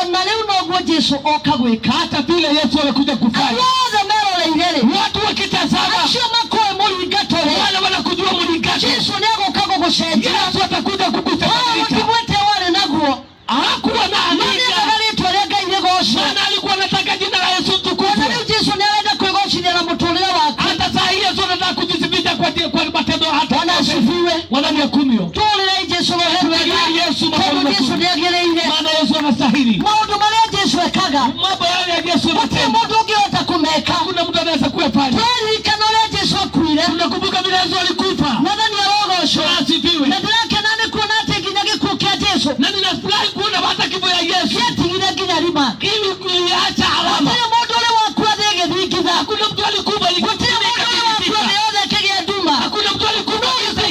Ona rĩu noguo Jesũ oka gwĩka. Hata vile Yesu amekuja kufanya, Andũ othe meroreire-rĩ, watu wakitazama, acio makoe mũringato-rĩ, wale wanakujua mlingati. Jesũ nĩ agũka gũgũcenjia. Yesu atakuja kukusaidia. Mũtimwĩte warĩ naguo, Hakuwa na nĩendaga anika, rĩĩtwa rĩa Ngai rĩgocwo. maana alikuwa anataka jina la Yesu Ona tukuzwe. rĩu Jesũ nĩ arenda kwĩgocithia na mũtũũrĩre waku. Hata saa hii Yesu anataka kujithibitisha kwa matendo hata. Bwana asifiwe. Bwana ni yakumi. Tũũrĩrei Jesũ rohe rwega, Yesu tondũ Jesũ nĩ agĩrĩire. maana Yesu anastahili. Maũndũ marĩa Jesũ ekaga, Mambo yale ya Yesu gũtirĩ anatenda, mũndũ ũngĩhota kũmeka. hakuna mtu anaweza kuyafanya. Tũririkana ũrĩa Jesũ akuire, Tunakumbuka vile Yesu alikufa. Mwathani arogocwo. Asifiwe. Na ndĩrakena nĩ kuona atĩ nginya gĩkuũ kĩa Jesũ Na ninafurahi kuona hata kifo ya Yesu gĩatigire nginya rima. ili kuiacha alama. Gũtirĩ mũndũ ũrĩ wakua thĩ ĩgĩthingitha. Hakuna mtu alikufa Gũtirĩ mũndũ ũrĩ wakua thĩ yothe ĩkĩgĩa nduma. Hakuna mtu alikufa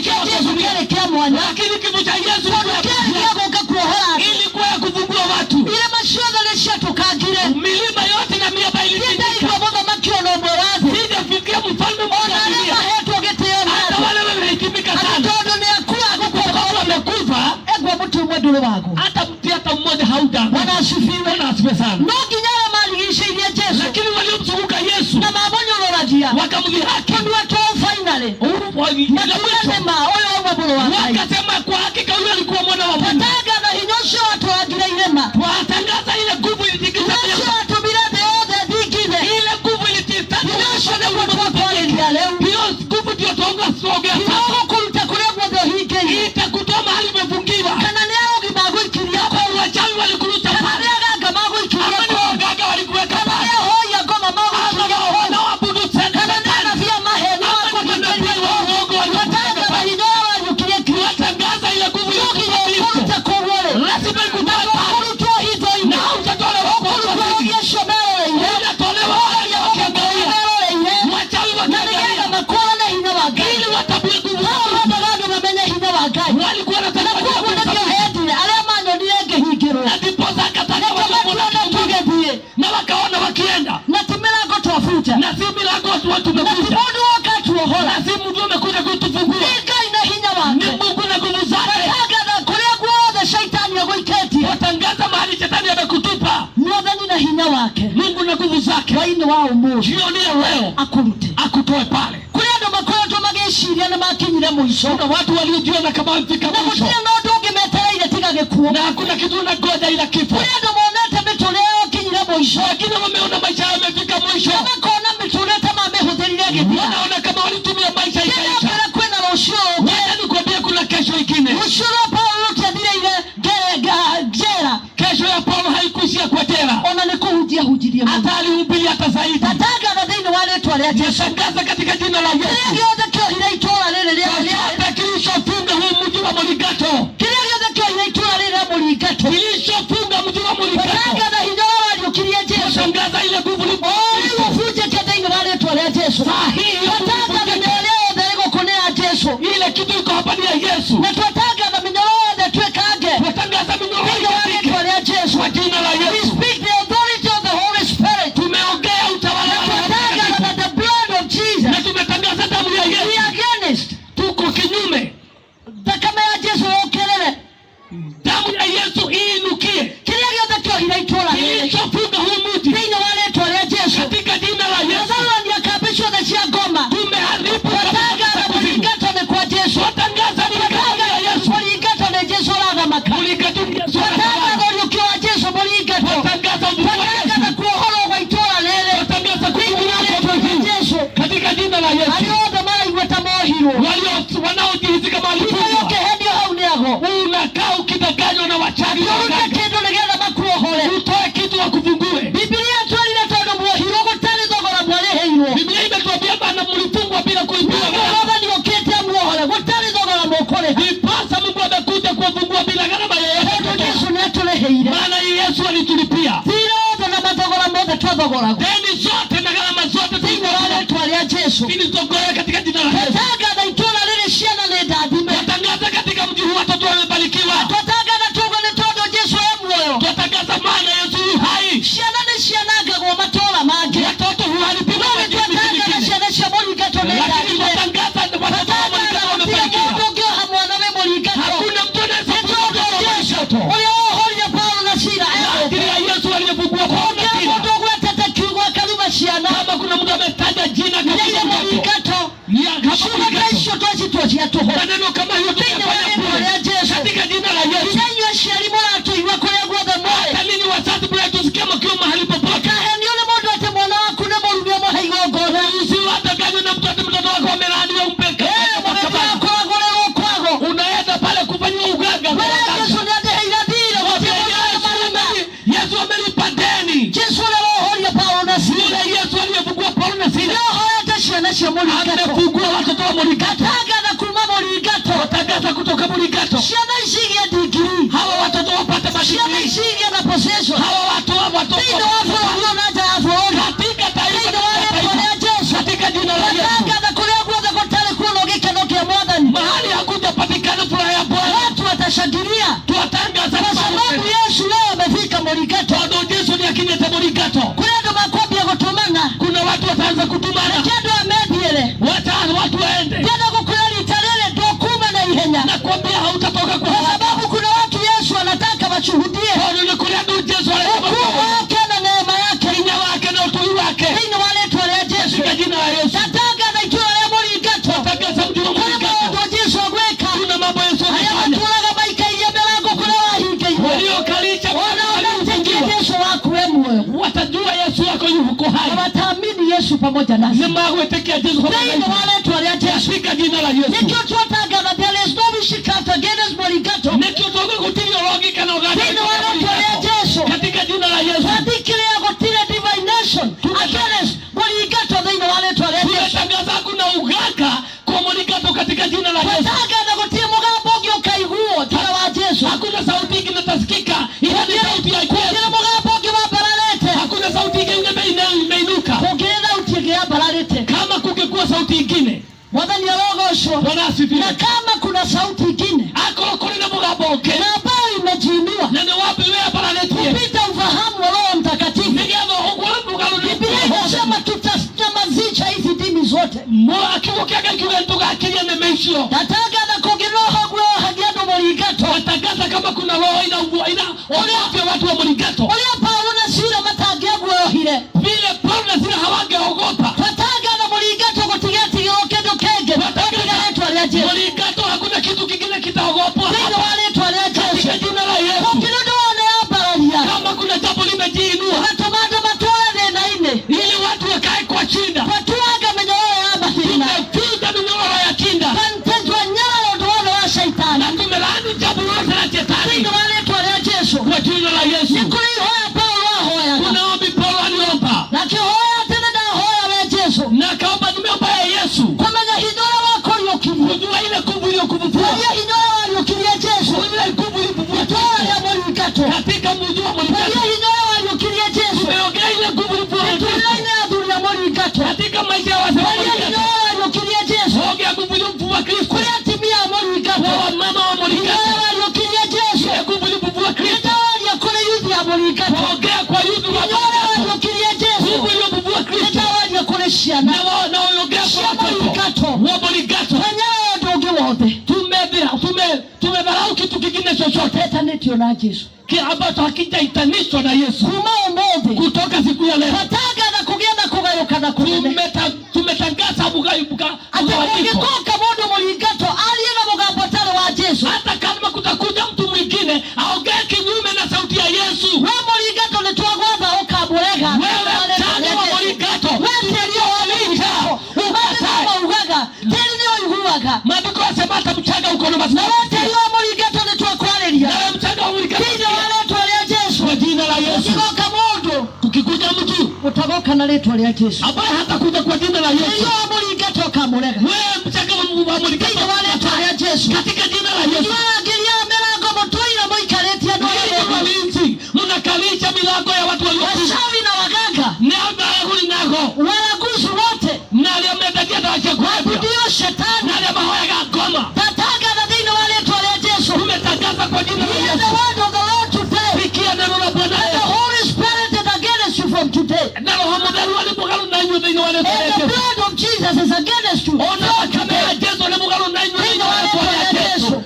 Kĩa Jesũ kĩarĩ kĩa mwanya, lakini kifo cha Yesu kĩarĩ gĩa gũka kuohora andũ. ilikuwa ya kufungua watu. Irĩma ciothe nĩ ciatũkangire. Milima yote na miamba Ndiendaigua ilitikika. mũthamaki ona ũmwe wa thĩ. Sijafikia mfalme Ona mmoja arĩa dunia. mahetwo gĩtĩo nĩ Hata andũ. wale wameheshimika Atĩ sana. tondũ nĩ akua Kwa gũkũ sababu wamekufa, egwa mũtĩ ũmwe ndũrĩ wago. hata mti hata mmoja haujaanguka. Bwana asifiwe. Bwana asifiwe sana. No nginya arĩa marigicĩirie Jesũ Lakini waliomzunguka Yesu na mamũnyũrũragia wakamdhihaki. tondũ atũũ finally makiuga nĩ ma ũyũ auma mũrũ wa Ngai. Wakasema kwa hakika huyo alikuwa mwana wa Mungu. Twatangatha hinya ũcio watũrangire irĩma, Twatangaza ile nguvu ilitikisa hinya ũcio miamba. watũmire thĩ yothe thingithe, Ile nguvu ilitikisa hinya ũcio nĩguo twatwarĩria rĩu. hiyo nguvu ndio tuongea Hinya sasa. ũgũkũruta kũrĩa guothe ũhingĩire, Itakutoa mahali umefungiwa. kana nĩ arogi magũikiria Kwa kũu, wachawi walikuruta kana pale. nĩ aganga magũikiria Ama ni kũu, waganga walikuweka kana pale. nĩ ahoia ngoma magũikiria Ama kũu, wanaoabudu kana nĩ Shetani. anabii a maheni Ama ni manabii wa uongo walikuweka Twatangatha pale. hinya ũrĩa wariũkirie Kristo. Watangaza ile nguvu ya Nginya Kristo. ũkũruta kũguo-rĩ, Lazima na ikutoe pale. ũkũrutwo hitho-inĩ, Na utatolewa kwa ũkũrutwo usafi. ũrĩa acio meroreire, Unatolewa wale wakiangalia. meroreire, Wachawi na nĩgetha wakiangalia. makũũrane hinya wa Ngai. Ili watambue nguvu Nao zake. mendaga andũ mamenye hinya wa Ngai. Walikuwa Na wanataka kuoguo wajue nĩkĩo nguvu zake. hendire arĩa manyonire ngĩhingĩrwo, Na ndiposa akataka nĩkĩo wajue matuona nguvu zake. tũgĩthiĩ, Na wakaona wakienda. na ti mĩrango twabuta, Na si milango watu na ti tumekuja. mũndũ woka tuohora. Na si mtu amekuja kutufungua. Nĩ Ngai na hinya Ni wake. Mungu na nguvu zake. Twatangatha kũrĩa guothe shaitani agũikĩtie, Watangaza mahali shetani amekutupa. Mwathani na hinya wake Mungu na nguvu zake. hwaĩ-inĩ wa ũmũthĩ Jioni ya leo akũrute. akutoe pale. Kũrĩ andũ makoretwo magĩciria nĩ makinyire mũico, Kuna watu waliojiona kama wamefika na mwisho. gũtirĩ na ũndũ ũngĩ metereire tiga gĩkuũ. Na hakuna kitu unangoja ila kifo. Kũrĩ andũ monete mĩtũrĩre yao ĩkinyire mũico, Wengine wameona maisha yao yamefika mwisho. na makona mĩtũrĩre ta mamĩhũthĩrire gĩthira. Wanaona kama walitumia maisha ikaisha. Mbere kwĩna rũciũ rũngĩ, Wacha nikwambie kuna kesho ingine. rũciũ rwa Paulo rũtiathirĩire njera, Kesho ya Paulo haikuishia kwa jela. ona nĩ kũhunjia-hunjirie mũno. Hata alihubiri hata zaidi. Ndatangatha thĩinĩ wa rĩĩtwa rĩa Jesũ, Nitangaza katika jina la kĩrĩa Yesu. gĩothe kĩohire itũũra rĩrĩ Chochote kilichofunga huu mji wa Mũringato. kĩrĩa gĩothe kĩohire itũũra rĩrĩ rĩa Mũringato, Kilichofunga mji wa Mũringato. ndatangatha hinya ũrĩa wariũkirie Jesũ, Tangaza ile nguvu ni rĩu ũbunjĩke thĩinĩ wa rĩĩtwa rĩa Jesũ. Twatangatha mĩoyo yothe ĩgũkũ nĩ ya Jesũ, ile kitu iko hapa ni ya Yesu. na twatangatha mĩnyororo hairu walio wanaojihisi kama walifungwa yoke hendio hau niago unakaa ukidanganywa na wachawi yoke kitu nigetha makuohore utoe kitu wakufungue. Biblia twalile tondu mwohirwo gutari thogora mwareheirwo Biblia imetuambia bana mlifungwa bila kulipiwa gharama. Baba niokete muohore gutari thogora mukoreha Vipasa Mungu amekuja kuwafungua bila gharama yoyote. Yesu niatureheire Maana Yesu alitulipia thiro na mathogora mothe twathogoragwo deni zote na gharama zote twaria Yesu zilizogolewa katika jina la Yesu. Twatangatha itũra rĩrĩ ciana nĩ ndathime. Twatangaza katika mji huu watoto wamebarikiwa. Twatangatha tuugo nĩ tondũ Yesu e muoyo. Twatangaza maana Yesu yu hai. Ciana nĩ cianangagwo matũra mangĩ. Watoto huharibiwa katika miji Twatangatha mingine. ciana cia mũringatũ nĩ ndathime. Lakini twatangaza watoto wa mũringatũ wamebarikiwa. Mũndũ ũngĩoha mwana wĩ mũringatũ. Hakuna mtu anaweza kuokoa Yesu. Ũrĩa wohoria Paulo na Sila Ajili ya Yesu aliyefungua Paulo na Sila. mũndũ ũgwetete kiugo akaruma ciana. Kama kuna mtu ametaja jina katika mũringatũ ciugo icio twacitwo ciatũho. maneno kama hiyo tunafanya bure katika jina la Yesu. Inyuĩ aciari mũratũigua kũrĩa guothe mũrĩ. Hata ninyi wazazi mnatusikia mkiwa mahali popote. Kahenio nĩ mũndũ atĩ mwana waku nĩ mũrume mũhe igongona. Usiwadanganywe na mtu ati mtoto wako amelaaniwa umpeke. Akoragwo rĩrwo kwago. Unaenda pale kufanywa uganga. Yesu nĩandĩhĩire thirĩ Yesu amelipa deni. Yesu ũrĩa wohoria Paulo na Sila. Yule Yesu aliyefungua Paulo na Sila. Nĩohoete ciana cia mũringatũ. Amefungua watoto wa mũringatũ. Tangatha kuma mũringatũ. Tangaza kutoka mũringatũ. Ciana ici igĩe digrii. Hawa watoto wapate Ciana madigrii. ici igĩe na possession. Hawa watoto Thĩinĩ wa bũrũri ona nja ya bũrũri. katika taifa Thĩinĩ wa rĩĩtwa rĩa Yesu. katika jina la Yesu. Tangatha kũrĩa guothe gũtarĩ kuonwo gĩkeno kĩa Mwathani. Mahali hakujapatikana furaha ya Bwana. Watu watashangilia Tuwatangaza kwa sababu Yesu leo amefika mũringatũ. Tondũ Yesu nĩ akinyĩte mũringatũ. Kũrĩ andũ makwambia gũtũmana. Kuna watu wataanza kutumana. Kĩndũ amethiĩre. Watu waende. Kĩndũ gũkwĩra rita rĩrĩ ndũkuma na ihenya. Nakwambia hautatoka kwa Kwa sababu kuna watu Yesu anataka washuhudie Tondũ nĩ kũrĩ andũ Yesu arenda ukuu wake na neema yake hinya wake na ũtũi wake thĩinĩ wa rĩĩtwa rĩa Yesu. katika jina la Yesu. Tatangatha itũra rĩa mũringatũ. Tangaza mji wa Kũrĩ mũringatũ. maũndũ Yesu agwĩka. Kuna mambo Yesu Arĩa amefanya. matũũraga maikairie mĩrango kũrĩa wahingĩirwo. Waliokalisha Wanaona Yesu wako we muoyo. watajua Yesu wako yuko hai. Na wataamini Yesu pamoja nasi. Nimagwĩtĩkia Yesu Thĩinĩ wa rĩĩtwa rĩa Yesu. katika jina la Yesu. Nĩkĩo twatangatha there is no witchcraft against mũringatũ. Nĩkĩo tũgĩ gũtirĩ ũrogi kana ũganja Thĩinĩ wa rĩĩtwa rĩa Yesu. katika jina la Yesu. Twathikĩrĩria gũtirĩ divination against mũringatũ thĩinĩ wa rĩĩtwa rĩa Yesu. Tumetangaza hakuna uganga kwa mũringatũ katika jina la Yesu. Twatangatha gũtirĩ mũgambo ũngĩ ũkaiguo tiga wa Yesu. Hakuna sauti ingine itasikika ila ni sauti ya Gũtirĩ Yesu. mũgambo ũngĩ wambararĩte. Hakuna sauti ingine imeinuka. Kũngĩrĩ thauti ĩngĩ yambararĩte. Kama kungekuwa sauti ingine, Mwathani arogocwo. Bwana asifiwe. Na kama kuna sauti ingine Akorwo kũrĩ na mũgambo ũngĩ na ambayo imejiinua na nĩ wapi wewe aparanĩtie kupita ufahamu wa Roho Mtakatifu. nĩgetha Biblia inasema tutanyamazisha hizi dini zote. kiugo kĩa Ngai kiuga nĩtũgakiria nĩme icio. Tatangatha kũngĩ roho guohagia andũ mũringatũ. Watangaza kama kuna roho inaogopya watu wa mũringatũ. Ũrĩa Paulo na Sila matangĩaguoyohire. Vile Paulo na Sila hawangeogopa. Twatangatha mũringatũ gũtigetigĩrwo kĩndũ kĩngĩ. Twatangatha rĩĩtwa rĩa Yesu. Mũringatũ hakuna kitu kingine kitaogopwa Thĩinĩ wa rĩĩtwa rĩa Yesu. katika jina la Yesu. Kũngĩ ũndũ wothe yambararia. Kama kuna jambo limejiinua Ũgatũma andũ matũũre thĩĩna-inĩ. ili watu wakae kwa shida, Twatuanga mĩnyororo ya mathĩna. tumefunga minyororo ya kinda Twantejwa nyara ũndũ wothe wa shaitani. na tumelaani jambo lote la shetani Thĩinĩ wa rĩĩtwa rĩa Yesu. kwa jina la Yesu. Nĩ kũrĩ ihoya Paulo ahoyaga. Kuna ombi Paulo aliomba Na kĩhoya atĩ nĩndahoya we Yesu. na akaomba, nimeomba ya Yesu Kũmenya hinya ũrĩa wakũriũkirie. kujua ile nguvu iliyokuvuvua, Kũrĩa hinya ũrĩa wariũkirie Yesu. ile nguvu iliyokuvuvua Itũũra rĩa mũringatũ. katika mji wa Kũrĩa mũringatũ. hinya ũrĩa wariũkirie Yesu. Tumeongea ile nguvu iliyokuvuvua Mĩtũũrĩre-inĩ ya athuri a mũringatũ. katika maisha ya wazee wa Kũrĩa hinya mũringatũ. ũrĩa wariũkirie Yesu. Ongea nguvu iliyokuvuvua Kristo Kũrĩa atumia a mũringatũ. kwa wamama wa Hinya mũringatũ. ũrĩa wariũkirie Yesu. Ile nguvu iliyokuvuvua Kristo Nĩndawaria kũrĩ yuthi a mũringatũ. ongea kwa yuthi wa Hinya ũrĩa mũringatũ. wariũkirie Yesu. Nguvu iliyokuvuvua Kristo Nĩndawaria kũrĩ ciana. na waongea Cia kwa mũringatũ. watoto wa mũringatũ. Kenya ũndũ ũngĩ wothe. Tumedharau kitu kingine chochote Tũtetanĩtio na Yesu. ambacho hakijaitanishwa na Yesu. Kuma ũmũthĩ. Kutoka siku ya leo Twatangatha kũgĩa na kũgayũkana kũnene. tumetangaza Atĩ mgawanyiko. kũngĩgũka mũndũ mũringatũ arie na mũgambo ũtarĩ wa Yesu. Hata kama kutakuja mtu mwingine aongee kinyume na sauti ya Yesu, We mũringatũ nĩtwagwatha ũkamũrega. wewe mtani wa mũringatũ, We tĩri wa mũringatũ. Ugaga tĩri nĩ ũiguaga. mũringa Maandiko yasema hata mchanga uko na na masikio. wote wa mũringa nĩtwakwarĩria Na mchanga wa mulingato thĩinĩ wa rĩtwa rĩa Jesũ. kwa jina la Yesu. Ũkigoka mũndũ Tukikuja mtu ũtagoka na rĩtwa rĩa Jesũ. ambaye hatakuja kwa jina la Yesu, Thĩinĩ wa mũringa tokamũrega wewe mchanga wa mulingato thĩinĩ wa rĩtwa rĩa Jesũ. katika jina la Yesu. Nĩwarangĩria mĩrango mũtũire mũikarĩtie andũ arĩa Ninyi walinzi mnakalisha milango ya watu waliokufa. wachawi na waganga Neema yangu ninago. walaguzi wote Na aliyemtakia dawa ya kulevya. ndio shetani Na aliyemahoya gakoma. tatangaza thĩinĩ wa rĩtwa rĩa Jesũ. Tumetangaza kwa jina la Hear the Yesu. word of the Lord today. Sikia neno la Bwana And the leo. Holy Spirit is against you from today. Na Roho Mtakatifu alimugalo na nyinyi dhidi wale And the wote. blood of Jesus is against you. Ona kama ya Yesu alimugalo na nyinyi dhidi wale wote.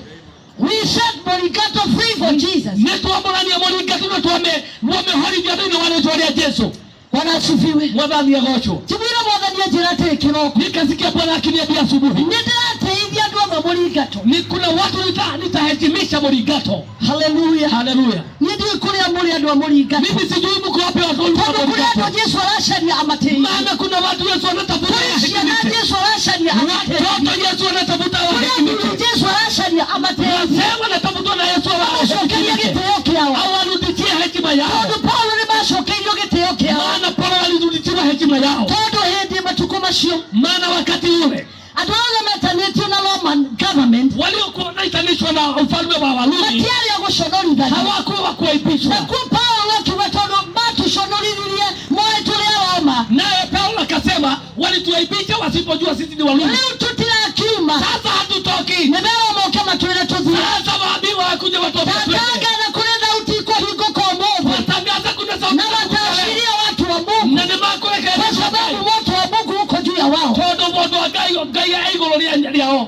We set Morigato free for Jesus. Yesu amolani ya Monica tunatuame wamehori vya dhidi wale wote Yesu. Bwana asifiwe. Mwadhani ya gocho. Tibwira mwathani ajirate kiroko. Nikasikia Bwana akiniambia asubuhi. Nĩndĩrateithia andũ amwe Morigato. Ni kuna watu nitahitimisha Morigato. Hallelujah. Haleluya. Nĩndiũĩ kũrĩa mũrĩ andũ a Morigato. Mimi sijui mko wapi watu wa Tondũ kũrĩ andũ Morigato. Jesũ aracaria amateithie. Maana kuna watu Yesu anatafuta Kũrĩ ciana wahitimishe. Jesũ aracaria amateithie. Watoto Yesu anatafuta Kũrĩ wahitimishe. andũ Jesũ aracaria amateithie. Wazee wanatafutwa na Yesu Macokerie wahitimishe. gĩtĩo kĩao. Awarudishie hekima yao. Tondũ Paulo nĩmacokeirio gĩtĩo kĩao. Maana Paulo alirudishiwa hekima yao. Tondũ hĩndĩ matukũ macio Maana wakati ule andũ othe metanĩtio na Roman government waliokuwa wanaitanishwa na ufalme wa Warumi matiarĩ a gũconorithania. hawakuwa wa kuaibishwa. Nakuo Paulo akiuga tondũ matuconorithirie moe tũrĩ a Roma. Naye Paulo akasema walituaibisha wasipojua sisi ni Warumi. Rĩu tũtirakiuma. Sasa hatutoki. Nĩmera moke matwĩre tũthiĩ. Sasa waambiwa wakuja watu wapatwe. Tangaza kũrĩ thauti ikũhingũka ũmũthĩ. Watangaza kuna sauti Na wataashiria watu wa Mungu. na nĩmakwĩrĩka Kwa sababu moto wa Mungu uko juu ya wao. tondũ moto wa Ngai ya igũrũ rĩao.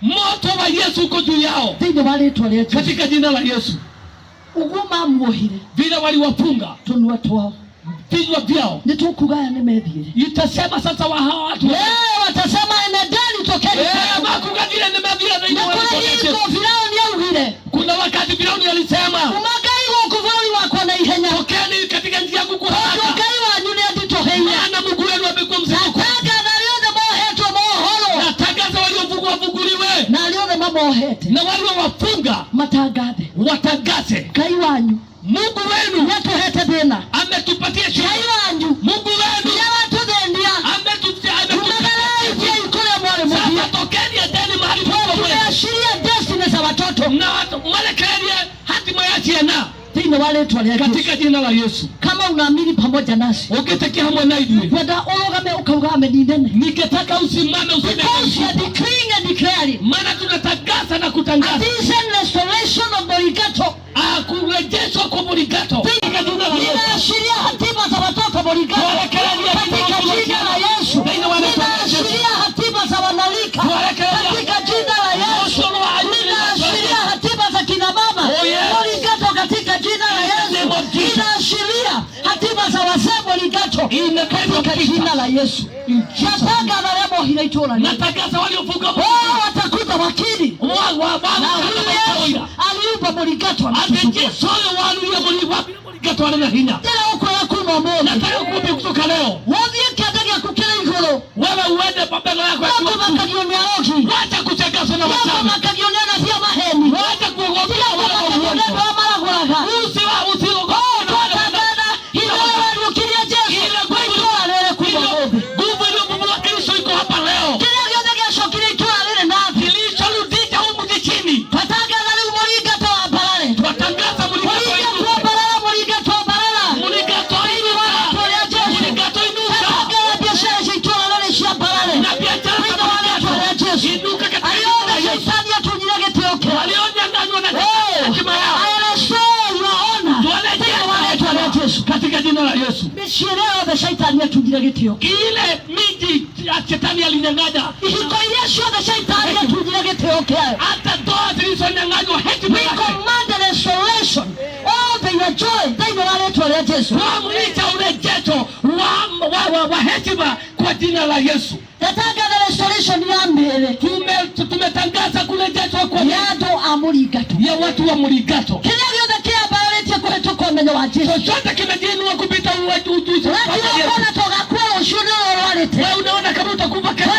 Moto wa Yesu uko juu yao Thĩinĩ wa rĩtwa rĩa Jesũ. katika jina la Yesu. Ũguo mamuohire Vile waliwafunga tũnua twao. vinywa vyao, Nĩtũkuga aya nĩmethiĩre. itasema sasa wa hawa watu Watasema enendeni tokeni. makuga vile nimevile Na kũrĩ hingo Firaũni augire kuna wakati Firauni alisema umagai gũkũ bũrũri wakwa na ihenya. tokeni katika njia yangu kwa Tondũ haraka, Ngai wanyu nĩanditũhĩire. maana Mungu wenu amekuwa mzigo. Natangatha arĩa othe mohetwo mohoro. Natangaza waliofungwa wafunguliwe Na arĩa othe mamohete na waliowafunga matangathe. watangaze. Ngai wanyu Mungu wenu nĩatũhete thĩna. ametupatia Ngai shida. wanyu Mungu wenu nĩaratũthĩnia. ametupatia Umagai njia kũrĩa mwarĩ mũthiĩ. sasa. Tokeni endeni mahali popote Tumeashiria destiny za watoto na mwelekelie hatima ya jana thĩinĩ wa rĩtwa rĩa Jesũ. katika jina la Yesu. Kama unaamini pamoja nasi, Ukitekia hamwe na ithuĩ, wenda ũrũgame ukauga ameni nene. ningetaka usimame useme Because you are decreeing and declaring maana tunatangaza na a kutangaza decent restoration of Morigato. kurejeshwa kwa Morigato katika jina la Yesu. Ninaashiria hatima za watoto Morigato katika jina la Yesu. Ninaashiria hatima za wanalika katika jina la Yesu. Ninaashiria hatima za kina mama Morigato katika jina la Yesu. Ninaashiria hatima za wazee Morigato katika jina la Yesu. Nataka na leo hili itona. Natangaza waliofunga Watakuta wakili. Aliupa Morigato na hinya. tena uko ya kuno moja. Nataka kukuambia kutoka leo, Wodhie kiataka kukele igoro. wewe uende mapendo yako ya Wako kiwatu. makagionia rogi. Wacha kuchangazwa na Wako wachawi. makagionia na pia maheni. Wacha kuogopea Wako wale wa makagionia uongo. na maraguraga. Usiogope na wale wa Tuatagana hilo waliokilia Yesu. Kwa itoa lele kubwa mobe. nguvu iliyokuwa Kristo iko hapa leo. Kile vyote kesho kile itoa lele navi. Kilichorudisha humu chini. Patagana li Morigato wa barale. Tuwatangaza Morigato Morigato wa barala, Morigato wa barala. Morigato inuka. Morigato inuka. Patagana biashara shitoa lele shia barale. Na biashara za Morigato inuka katika jina la Yesu. Walionyang'anywa na hekima yao. Tuwarejeshe katika jina la Yesu. Ile miji ya shetani alinyang'anya, hata ndoa zilizonyang'anywa hekima yake. Tuamrisha urejesho wa hekima kwa jina la Yesu. Tumetangaza kurejeshwa kwa ya watu wa Morigato. Chochote kimejiinua kupita ujuzi wa Yesu. Wewe unaona kama utakufa kesho.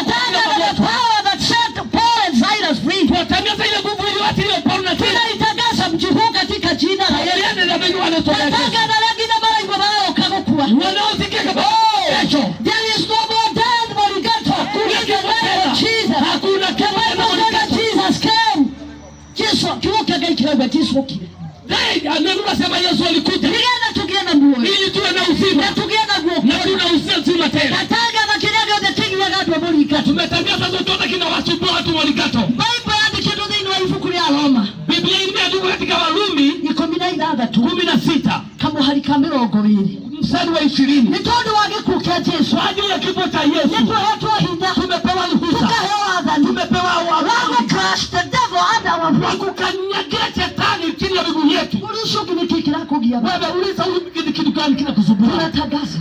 There is no more death, Morigato. Jesus came. Jesus, kiwoka gaikiwa Yesu kile. Anasema Yesu alikuja Tugenda nguo. ili tuwe na uzima. Tugenda nguo. Na tuna uzima tena. Natanga bakirega de tigi yagatwa Morigato. Tumetangaza zote kina wasumbua watu Morigato. Bible yandikitwo thĩinĩ wa ibuku rĩa Roma. Biblia imeandikwa katika Warumi 16 kamuhari ka 20 mstari wa 20. Nĩ tondũ wa gĩkuũ kĩa Jesũ, Kwa ajili ya kifo cha Yesu nĩtũhetwo hinya, tumepewa ruhusa, tukahewa wathani, tumepewa wa crush the devil under our feet. wakukanyagia shetani chini ya miguu yetu. Ulicho kile kinakugia Wewe uliza hivi kitu gani kinakusumbua? tunatangaza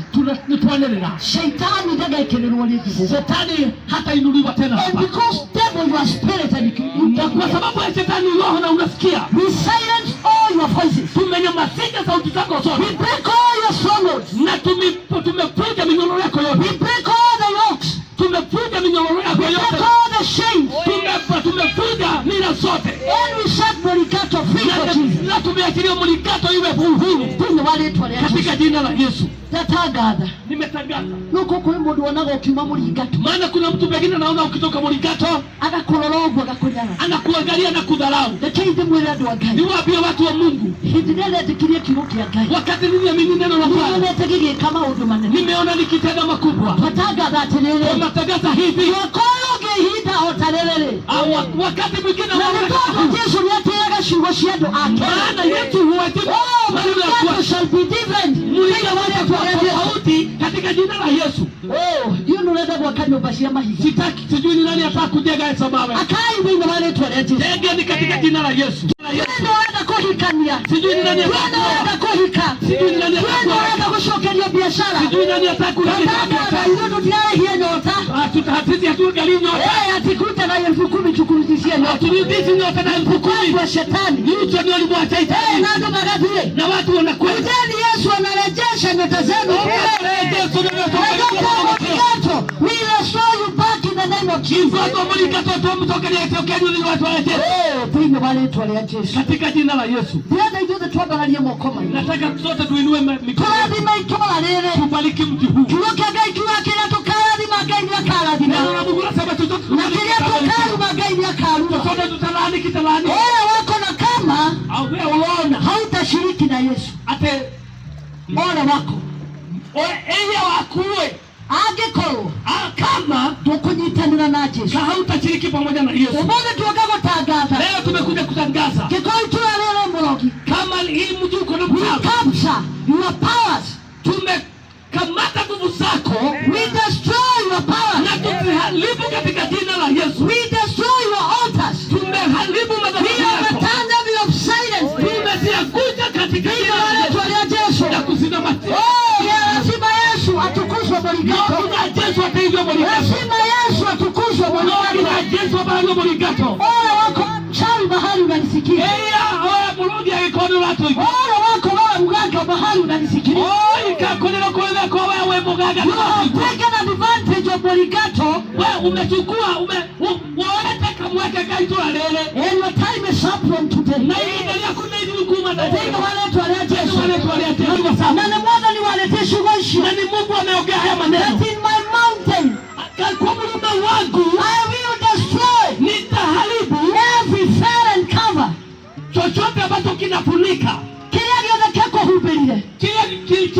Tunaendelea. shetani ndagaekelelwa ligi, Shetani hata inuliwa tena and hapa. because devil you are spirit and Na kwa sababu ya shetani roho na unasikia. we silence all your voices, Tumenyamazisha sauti zako we zote. break all your strongholds, Na tumefunja minyororo yako we yote. break all the yokes, Tumefunja minyororo yako we break yote. all the chains, Tumefunja mila zote. and we set Morigato free for Jesus. Na tumeachilia Morigato iwe uhuru Thĩinĩ wa rĩĩtwa rĩa Jesũ. katika jina la Yesu. Ndatangatha Nimetangaza. nuko kwĩ mũndũ wonaga ũkiuma Morigato Maana kuna mtu mwingine naona ukitoka Morigato agakũrora ũguo agakũnyara. anakuangalia na kudharau. Rekei ndĩmwĩre andũ a Ngai, Niwaambie watu wa Mungu, hĩndĩ ĩrĩa ndetĩkirie kiugo kĩa Ngai, wakati niliamini neno la Bwana, nĩnyonete gĩgĩka maũndũ manene. nimeona nikitenda makubwa. Twatangatha atĩrĩrĩ, Natangaza hivi, wakorwo ũngĩihinda o ta rĩrĩ, wakati mwingine na nĩ tondũ Jesũ nĩatĩĩaga ciugo cia andũ ake. maana yetu huwajibu maneno ya Morigato kuwa shall be different. Thĩinĩ wa rĩĩtwa rĩa Jesũ. tofauti katika jina la Yesu. Ndiũ nĩ ũrenda gwaka nyũmba cia mahiga. Sijui ni nani ataka kujenga hizo mawe. Akai thĩinĩ wa rĩĩtwa rĩa Jesũ. Jengeni katika jina la Yesu. Nĩ ũrenda kũhikania. Sijui ni nani Nĩ ũrenda kũhika. Sijui ni nani Nĩ ũrenda gũcokerio biacara. Sijui nani ataka Twatangatha ithuĩ tũtirarĩhia nyota. Hatutahatizi hatuangalii nyota. Atikute na 10,000 tukurudishie nyota. Haturudishi nyota na 10,000. Kwa shetani. Hicho ndio alimwacha Shetani. Na ndo magadhie. Na watu wanakwenda. Kujeni Yesu anarejesha nyota zenu. Yesu Morigato, we restore you back in the name of Jesus. Thĩinĩ wa rĩĩtwa rĩa Jesũ. Katika jina la Yesu. Ndĩrenda ithuothe twambararie moko maitũ. Nataka sote tuinue mikono. Tũrathime itũũra rĩrĩ. Tubariki mji huu. Kiugo kĩa Ngai kiuga kĩrĩa tũkarathima Ngai nĩakarathima. Neno la Mungu nasema tutoke. Na kĩrĩa tũkaruma Ngai nĩakaruma. Sote tutalaani kitalaani. Ole wako na kama Au wewe unaona hautashiriki na Yesu. ate Ole wako. Eya wakuwe. Angĩkorwo Kama tũkũnyitanĩra na Jesũ. hautashiriki pamoja na Yesu. Ũmũthĩ tuoka gũtangatha. Leo tumekuja kutangaza. Gĩkoo itũũra rĩrĩ mũrogi. Kama hii mji uko na We mchawi. capture your powers. Tumekamata nguvu zako. We destroy your powers. Na tumeharibu katika jina la Yesu. We destroy your altars. Tumeharibu We madhabahu yako. overturn them of silence. Tumeziangusha katika jina la Yesu. Yesu. Na kusimama tena. Lazima Yesu atukuzwe Morigato. Kuna Yesu ataingia Morigato. Lazima Yesu atukuzwe Morigato. Kuna Yesu ataingia Morigato. Ole wako mchawi mahali unanisikia. Eya oya murugi agikono watu. Ole wako wewe mganga mahali unanisikia. Ikakonero kwa kwa wewe mganga. You have taken advantage of Morigato. Wewe umechukua unaona kamweka kaito alele. And your time is up from today. Na hii ndio kuna hivi hukuma na Tena wale tuwalete Yesu. wale tuwalete Yesu sana. Na ni mwana ni walete shugoshi. Na ni Mungu ameongea haya maneno. That in my mountain Kwa mlima wangu I will destroy nitaharibu every fair and cover. chochote ambacho kinafunika. Kile gĩothe kĩkũhumbĩrire. Kile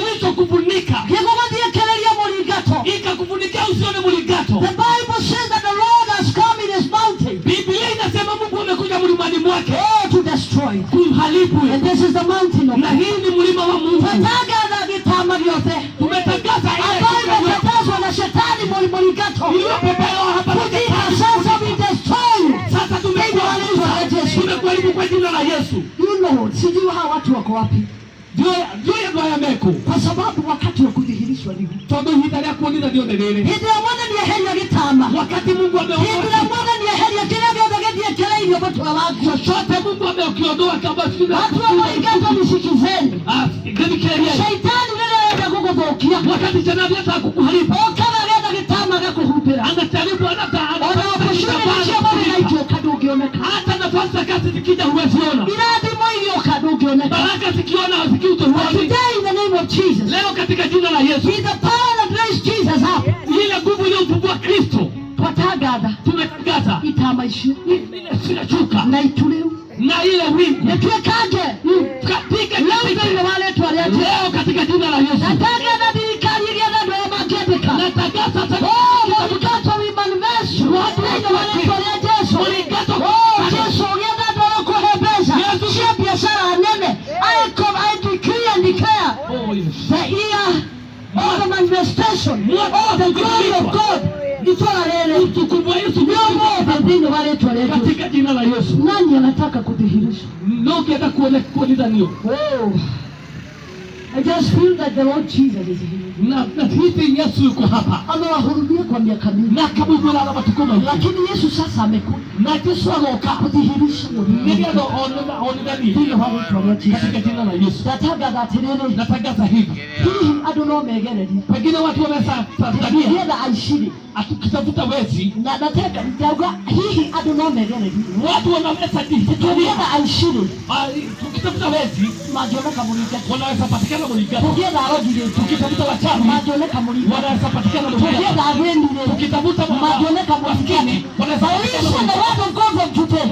kilichokufunika. Gĩgũgũthiĩ kĩrĩria Morigato. Ikakufunikia usione Morigato. The Bible says that the Lord has come in his mountain. Biblia inasema Mungu amekuja mlimani mwake. To destroy. Kuharibu. And this is the mountain of Na God. hii ni mlima wa Mungu. Tunatangaza vitama vyote. Tumetangaza Ambayo imetangazwa na shetani Morigato. iliyopepewa hapa Kujina sasa we destroy you. sasa tumekuharibu kwa jina la Yesu. You know, sijui hawa watu wako wapi. Ndio ya yameko. Kwa sababu wakati wa kudhihirishwa ni Todo hitalia kuuliza ndio ndelele. hindi ya mwana ni heri ya gitama. Wakati Mungu ameondoa. Hindi ya mwana ni heri ya kila vya dhagedi kila hivyo watu wa watu. Chochote Mungu ameokiondoa kama sina. Watu wa Morigato nisikizeni. Gani kile. Shaitani ndio anaenda kukudhokia. Wakati janabi hata kukuharibu. Kama vya gitama gakuhubira. Anajaribu anataana. Wanaposhirikisha Mungu na hicho kadugioneka. Hata nafasi kazi zikija huwezi ona. Miradi moyo kadugioneka. Baraka mpaka zikiona hasikii utohani. Today in the name of Jesus, Leo katika jina la Yesu, with the power that raised Jesus up, ile nguvu iliyomfufua Kristo twatangatha tumetangaza itamaishio ile sinachuka na ituleu na ile wingu nitwekage katika thĩinĩ wa rĩĩtwa rĩa Jesũ. leo katika jina la Yesu. Natangatha thirikari iria andũ aya mangĩendeka. Natangaza Mũringato wi manifest thĩinĩ wa rĩĩtwa rĩa Jesũ. Jesũ ũgĩetha andũ a kũhe mbeca cia biacara nene. I decree and declare the year of the manifestation of the glory of God. Itwara rĩrĩ utukufu wa Yesu nĩũmũthĩ thĩinĩ wa rĩĩtwa rĩa Jesũ. katika jina la Yesu. Nani anataka kudhihirisha? Ndio ukienda kuonekana Oh, I just feel that the Lord Jesus is here. na hivi Yesu yuko hapa Amewahurumia kwa miaka mingi, na kabla na matukoma, lakini Yesu sasa amekuja na Yesu anaoka kudhihirisha ndio onekani thĩinĩ wa rĩĩtwa rĩa Jesũ. katika jina la Yesu. Ndatangatha atĩrĩrĩ, Natangaza hivi, hihi andũ no megererie pengine watu wanaweza tabia nĩgetha aicire, atukitafuta wezi, na ndauga hihi andũ no megererie watu wanaweza nĩgetha aicire tukitafuta wezi mangĩoneka mũringato, wanaweza patikana mũringato, tũngĩetha arogire tukitafuta wachawi mangĩoneka mũringato, wanaweza patikana mũringato, tũngĩetha athĩnire tukitafuta mangĩoneka mũringato. wanaweza Listen the word of God from today.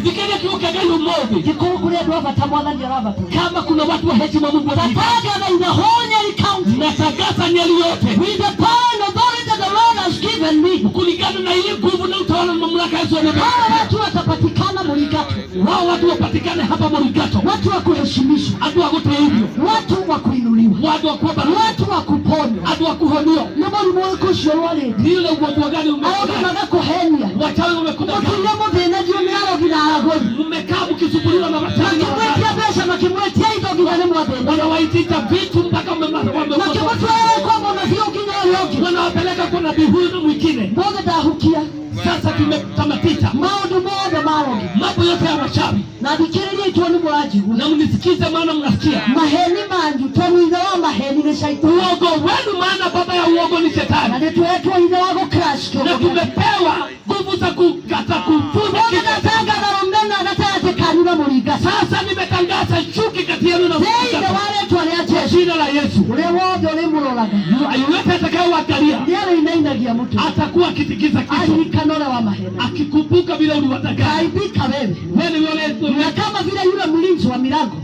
vikenya kiukagai umoja. Gĩkũyũ kũrĩ andũ a bata Mwathani arabatara. Kama kuna watu wa heshima Mungu Natangatha in the whole Nyeri County, natangaza Nyeri yote with the power and authority the Lord has given me, kulingana na ile nguvu na utawala na mamlaka Yesu amenipa. hawa watu watapatikana mũringato, Wao watu wapatikane hapa mũringato, watu wa kuheshimishwa, andũ a gũteithio, watu wa kuinuliwa, watu wa kuomba, watu wa kuponywa. andũ a kũhonio. Nĩ mũrimũ ũrĩkũ ũcio ũrwarĩte? Ni ile ugonjwa gani Arogĩ umekuja? magakũhenia, Wachawi wamekuja, mũtũire mũthĩnagio nĩ arogi na aragũri, mmekaa mkisumbuliwa na wachawi na makĩmwetia mbeca, makĩmwetia indo nginya nĩ mwathĩna, wanawaitisha vitu mpaka makĩmũtwara kwa mũnabii nginya ũrĩa ũngĩ. wanawapeleka kwa nabii huyu na mwingine. Mothe ndahukia Sasa tumetamatisha maũndũ mothe marogi, mambo yote ya wachawi, na thikĩrĩria ithuĩ nĩ mũranjigua. na mnisikize maana mnasikia Maheni manyu tondũ ithe wa maheni nĩ Shaitani, uogo wenu, maana baba ya uogo ni na Shetani, nĩ twetwo ithe wa gũcrash na kĩũgo gĩake. tumepewa nguvu za kukata kufunga Mothe kitu. ndatangatha rũmena gatagatĩ kanyu na mũringato Sasa nimetangaza chuki kati yenu na thĩinĩ wa rĩĩtwa rĩa kwa Jesũ. jina la Yesu. Ũrĩa wothe ũrĩmũroraga Yoyote atakayewaangalia nĩarĩinainagia mũtwe, atakuwa akitikiza kichwa, aririkana ũrĩa wa maheni, akikumbuka vile uliwataka kaibika wewe, wewe na kama vile yule mlinzi wa milango,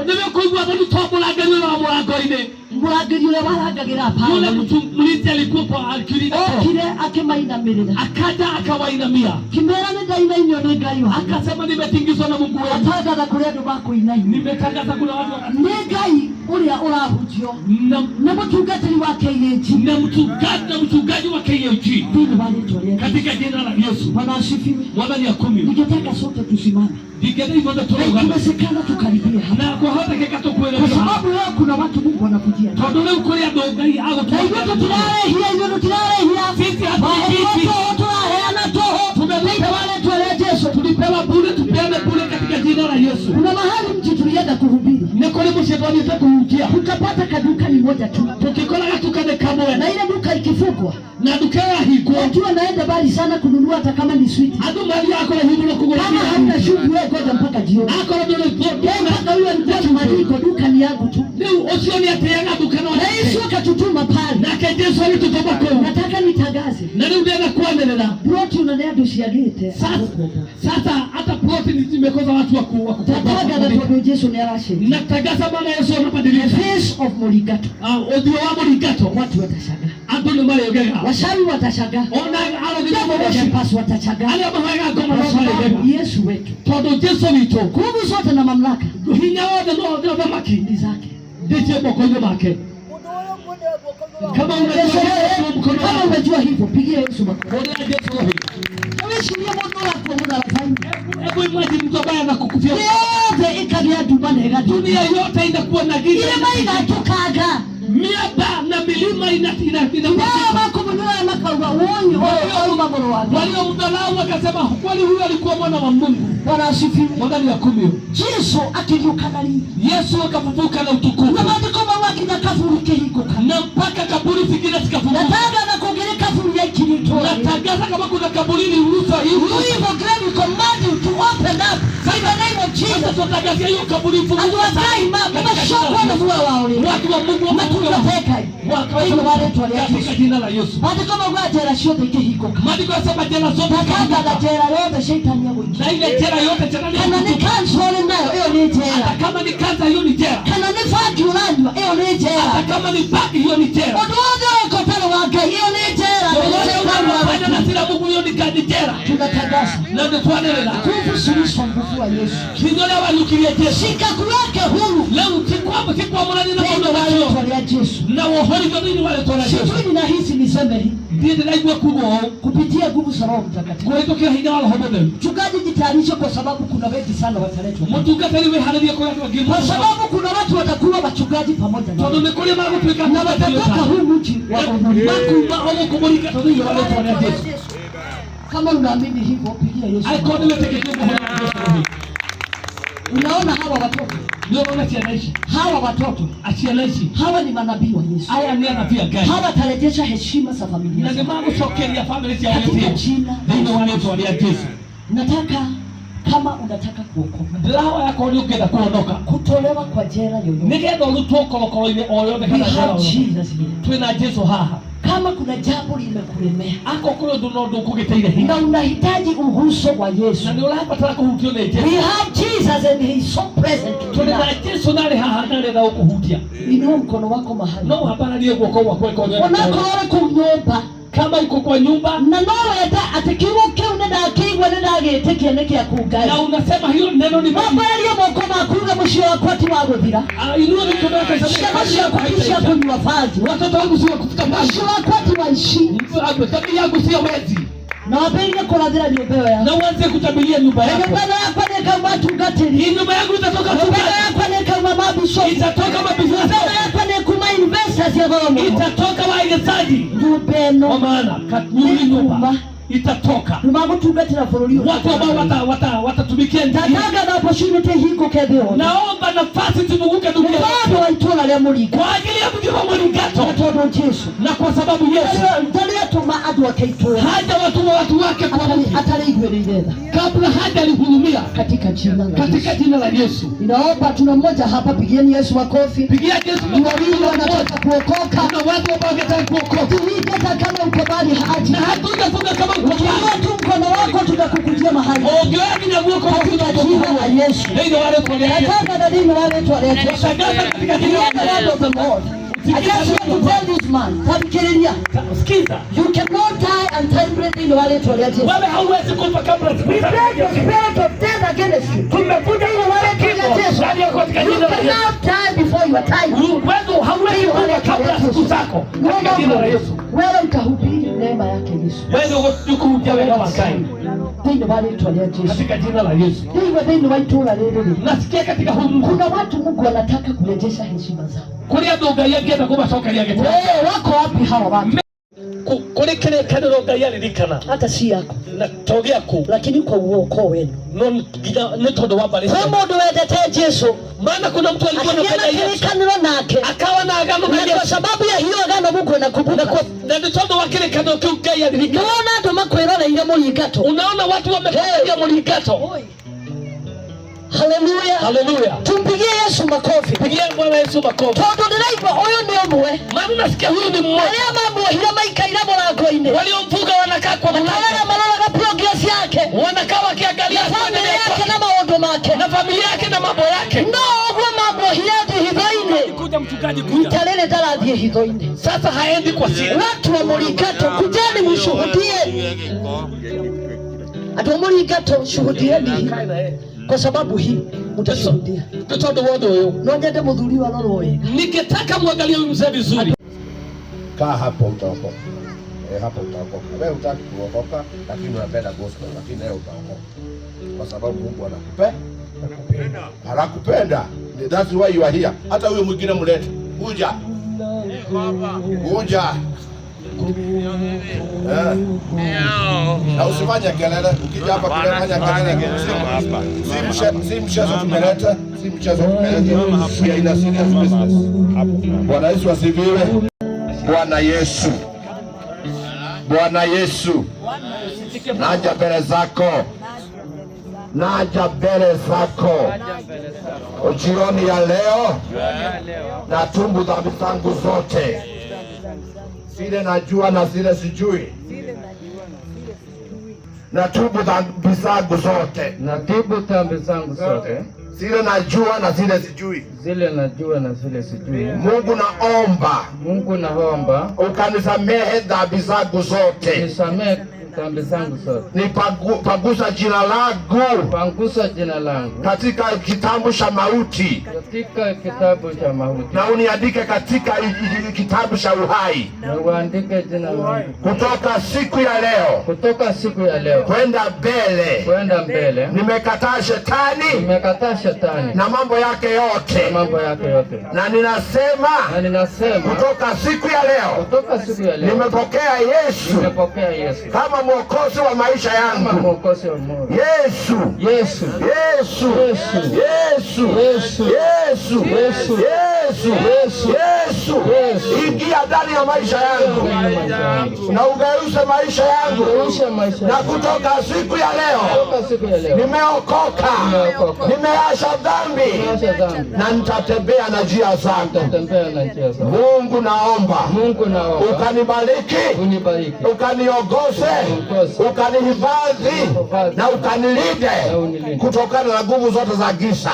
nimekuigua thoni to mũrangĩri wa mũrango-inĩ. mũrangĩri ũrĩa warangagĩra Yule pale mtu mlinzi alikuwa akilinda, okire akĩmainamĩrĩra, akaja akawainamia, kĩmera nĩ ndainainio nĩ Ngai wanyu. akasema nimetingizwa na Mungu wenu. Atangatha kũrĩ andũ makũinainio Nimetangaza kuna watu nĩ Ngai ũrĩa ũrahunjio na mũtungatĩri wa KAG na mchungaji wa KAG thĩinĩ wa rĩĩtwa rĩa Jesũ. katika jina la Yesu. Bwana asifiwe. Mwana ni 10 Ningetaka sote tusimame, vigenda hivyo ndio na tunaona ikiwezekana tukaribie hapa, na kwa hata keka kwa tukuelewa sababu leo kuna watu Mungu wanakujia na tondũ rĩu kũrĩ andũ Ngai ithuĩ agũtũheire tũtirarehia, ithuĩ tũtirarehia sisi hatuigizi, tũhũ tũraheana tũhũ thĩinĩ wa rĩĩtwa rĩa Jesũ. tulipewa bure, tupeane bure katika jina la Yesu. Kuna mahali mji tulienda kuhubiri, Ni kule mshetani atakuujia, tukapata kaduka ni moja tu, tukikola tukane kamwe na ile duka ikifungwa, na dukaya hiko watu wanaenda mbali sana kununua hata kama ni switi. adu mali yako na hibu na kugula Kama hamna shughuli wewe ngoja mpaka jioni. ako na dole Tena hata huyo alikuwa tumadiko, duka ni yangu tu. leo usioni atayanga dukana Na Yesu akatutuma pale. na kejeso alitutoba kwa Nataka nitangaze. na ndio ndio kuendelea Broti unanea doshiagete. sasa hata plot nimekoza watu wa Nataka na todo Yesu ni arashe. natangaza maana Yesu The anabadilisha face of Morigato. audio wa Morigato, Watu watashangaa. ando mali yogea Washawi watashangaa. ona alo Jambo washipasi watashangaa. ale mahanga goma Kwa na sababu swali Yesu wetu. todo Yesu wito Nguvu zote na mamlaka hinya wote no ndio maki ni zake. ndiye mkono wake. Kama Kama unajua hivyo, pigia Yesu makofi. Hebu Shiria mwana wako mwana rafaini. imagine mtu ambaye anakukufia Yote ikalia dubane gati. dunia yote inakuwa na giza. Ile maina tukaga. Miaba na milima ina Wako mwenyewe makawa woni wao mambo wao. waliomdhalau wakasema kwani huyu alikuwa mwana wa Mungu. Bwana asifiwe. Mwangalia 10. Yesu akiruka ndani. Yesu akafufuka na utukufu. Na maandiko mawaki na kafuru kihiko. Na mpaka kaburi fikira sikafufuka. Nataka na kuongelea kafuru ya kilito. Natangaza kama kuna kaburi ni urusa hivi. We will command you to open up in the name of Jesus. Tutangazia hiyo kaburi funguka. Atuwakai mashoko na muwe waoli. Watu wa Mungu matuteka. Wakati wale katika jina la Yesu. Hata kama kwa jela shote kihiko. Maandiko yanasema jela zote kaka na jela yote shetani yako. Na ile jela yote shetani. Kana ni kansa nayo hiyo ni jela. Hata kama ni kansa hiyo ni jela. Kana ni faki unajua hiyo ni jela. Hata kama ni baki hiyo ni jela. Ododo uko tano wake hiyo ni jela. Pamoja na sila Mungu hiyo ni jela. Tunatangaza. Na ndio tuanelea. Kufusulisha nguvu ya Yesu. Sinyo leo walukilie Yesu. Shika kuweke huru. Leo siku mwanani na Mungu wale Yesu. Na wohori kwa nini wale tola Yesu? Sisi nahisi niseme hii. Ndiye ndio kubwa kupitia nguvu za Roho Mtakatifu. Kwa hiyo kila hina wala homodo. Mchungaji jitayarishe kwa sababu kuna wengi sana wataletwa. Mchungaji aliwe halalia kwa watu wengine. Kwa sababu kuna watu watakuwa wachungaji pamoja na. Tunamekulia mara kupeleka na watatoka huu mji wa Mungu. Au kumulika ndio wale tola Yesu. Kama unaamini hivyo pigia Yesu. Aikoni weteketwa kwa Yesu. Unaona hawa watoto ndio wanaishi. Hawa watoto achielezi. Hawa ni manabii wa Yesu. Haya ni anabii gani? Hawa tarejesha heshima za familia. Na ndio mambo sokeni ya familia ya Yesu. Ndio wale wa Yesu. Nataka kama unataka kuokoka. Dawa yako ni ukienda kuondoka. Kutolewa kwa jela yoyote. Nigenda ulutoko lokolo ile oyode kana jela. Twina Yesu haha. Kama kuna jambo limekulemea ako kule dunondo kugiteire na unahitaji uhuso wa Yesu, na ndio unapata kuhutia na Yesu. We have Jesus and he is so present. Tuna Yesu nale haha nale na kuhutia. Inua mkono wako mahali. No hapana ndio kwa kwako. Unakora kumnyumba kama iko kwa nyumba na nawe atakiwa kile na akigwa na agetekia neke akugai. Na unasema hiyo neno ni mambo yaliyo kuga mwisho wa kwati wa godira. Inua mikono yako sasa kupisha kunywa fazi. Watoto wangu sio kufika mwisho wa kwati wa ishi. Tabia yangu sio wezi. Na wapenge kuradhira nyumba yako. Na uanze kutabilia nyumba yako. Nyumba yako ni kama watu gateli. Hii nyumba yangu itatoka nyumba yako ni kama mabisho. Itatoka mabisho. Nyumba yako ni kuma investors ya Mungu. Itatoka waegezaji. Nyumbeno. Kwa maana katuni nyumba itatoka. Mungu tugatira forolio. Watu ambao watatumikia ndani. Nataka na opportunity hiko kebeo. Naomba nafasi tumunguke dunia. Bado waitola leo mulika. Kwa ajili ya kujibu mligato. Watoto Yesu. Na kwa sababu Yesu ndani tuma adu wakaitoa. Haja watu wake kwa atalihurumia. Kabla haja alihurumia katika jina la Yesu. Ninaomba tuna mmoja hapa, pigieni Yesu makofi. Pigia Yesu makofi. Wanataka kuokoka. Na watu ambao wanataka kuokoka. Tuliketa kama ukubali haji. Na hatujafunga kama ukubali. Tu mkono wako tutakukujia mahali. Ongeeni na mwoko katika jina la Yesu. Ndio wale kwa Yesu. Nataka na dini wale tu wale. Katika jina la Yesu. I just want to tell this man, tamkiria. Sikiza. You cannot die until breathing wale tu wale. Wewe hauwezi kufa kabla the spirit of death against you. Tumekuja ile wale kifo. Ndani yako katika jina la Yesu. You cannot die before your time. Wewe hauwezi kufa kabla siku zako. Katika jina la Yesu. Wewe utahubiri neema yake Yesu. Wewe ukuja wewe kama kai. Ndio wale tu wale Yesu. Katika jina la Yesu. Ndio watu wale. Nasikia katika huu kuna watu Mungu anataka kurejesha heshima zao. Kulia ndoga yake na kuba soka yake. Wewe wako wapi hawa watu? Kule kile kaneno gayali likana. Hata si yako. Na togea ku. Lakini kwa uoko wenu. Non gida netodo wabali. Kama ndio wedete Yesu. Maana kuna mtu alikuwa anapenda Yesu. Kaneno nake. Akawa na agano na Yesu. Kwa sababu ya hiyo agano Mungu anakumbuka. Na netodo wakile kaneno ku gayali likana. Unaona ndo makwera ile muligato. Unaona watu wamekalia muligato. Haleluya. Haleluya. Tumpigie Yesu makofi. Pigia Bwana Yesu makofi. Toto ndio huyo ndio mwe. Maana nasikia huyu ni mmoja. Wale mambo hila maikaira mlango-ini. Waliomfuga wanakaa kwa mlango. Wanaona progress yake. Wanakaa wakiangalia familia yake na maondo make. Na familia yake na mambo yake. No, kwa mambo hila hidoine. Kuja mchungaji kuja. Mtalele dala hidoine. Sasa haendi kwa siri. Watu wa mulikato kujani mshuhudie. Atu mulikato shuhudieni. Kwa sababu hii mtashuhudia. Mtoto wote huyo. Nonyende mudhuri wa lolo wewe. Ningetaka muangalie huyu mzee vizuri. Kaa hapo utaokoka. Hapo utaokoka. Wewe hutaki kuokoka lakini unapenda gospel, lakini leo utaokoka. Kwa sababu Mungu anakupenda. Anakupenda. That's why you are here. Hata huyo mwingine mlete. Kuja. Kuja. Na usifanye kelele. Ukija hapa kufanya kelele. Si mchezo tumeleta. Si mchezo tumeleta. Pia ina serious business. Bwana Yesu asifiwe. Bwana Yesu. Bwana Yesu. Naja mbele zako. naja mbele zako jioni ya leo, natubu dhambi zangu zote, zile najua na zile sijui. Natubu dhambi zangu zote, natubu dhambi zangu zote, zile najua na zile sijui. zile najua na zile sijui. Mungu naomba ukanisamehe dhambi zangu zote, nisamehe dhambi zangu zote, nipangusa jina langu, pangusa jina langu katika kitabu cha mauti, katika kitabu cha mauti, na uniandike katika kitabu cha uhai, na uandike jina langu kutoka siku ya leo, kutoka siku ya leo kwenda mbele. Nimekataa shetani na mambo yake yote, na ninasema kutoka siku ya leo nimepokea Yesu kama mwokozi wa maisha yangu. Yesu, ingia ndani ya maisha yangu na ugeuze maisha yangu, na kutoka siku ya leo nimeokoka, nimeacha dhambi na nitatembea na njia zako. Mungu naomba ukanibariki, ukaniongoze, ukanihifadhi na ukanilinde kutokana na nguvu zote za giza,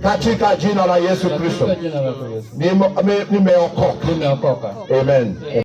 katika jina la Yesu Kristo nimeokoka. Amen.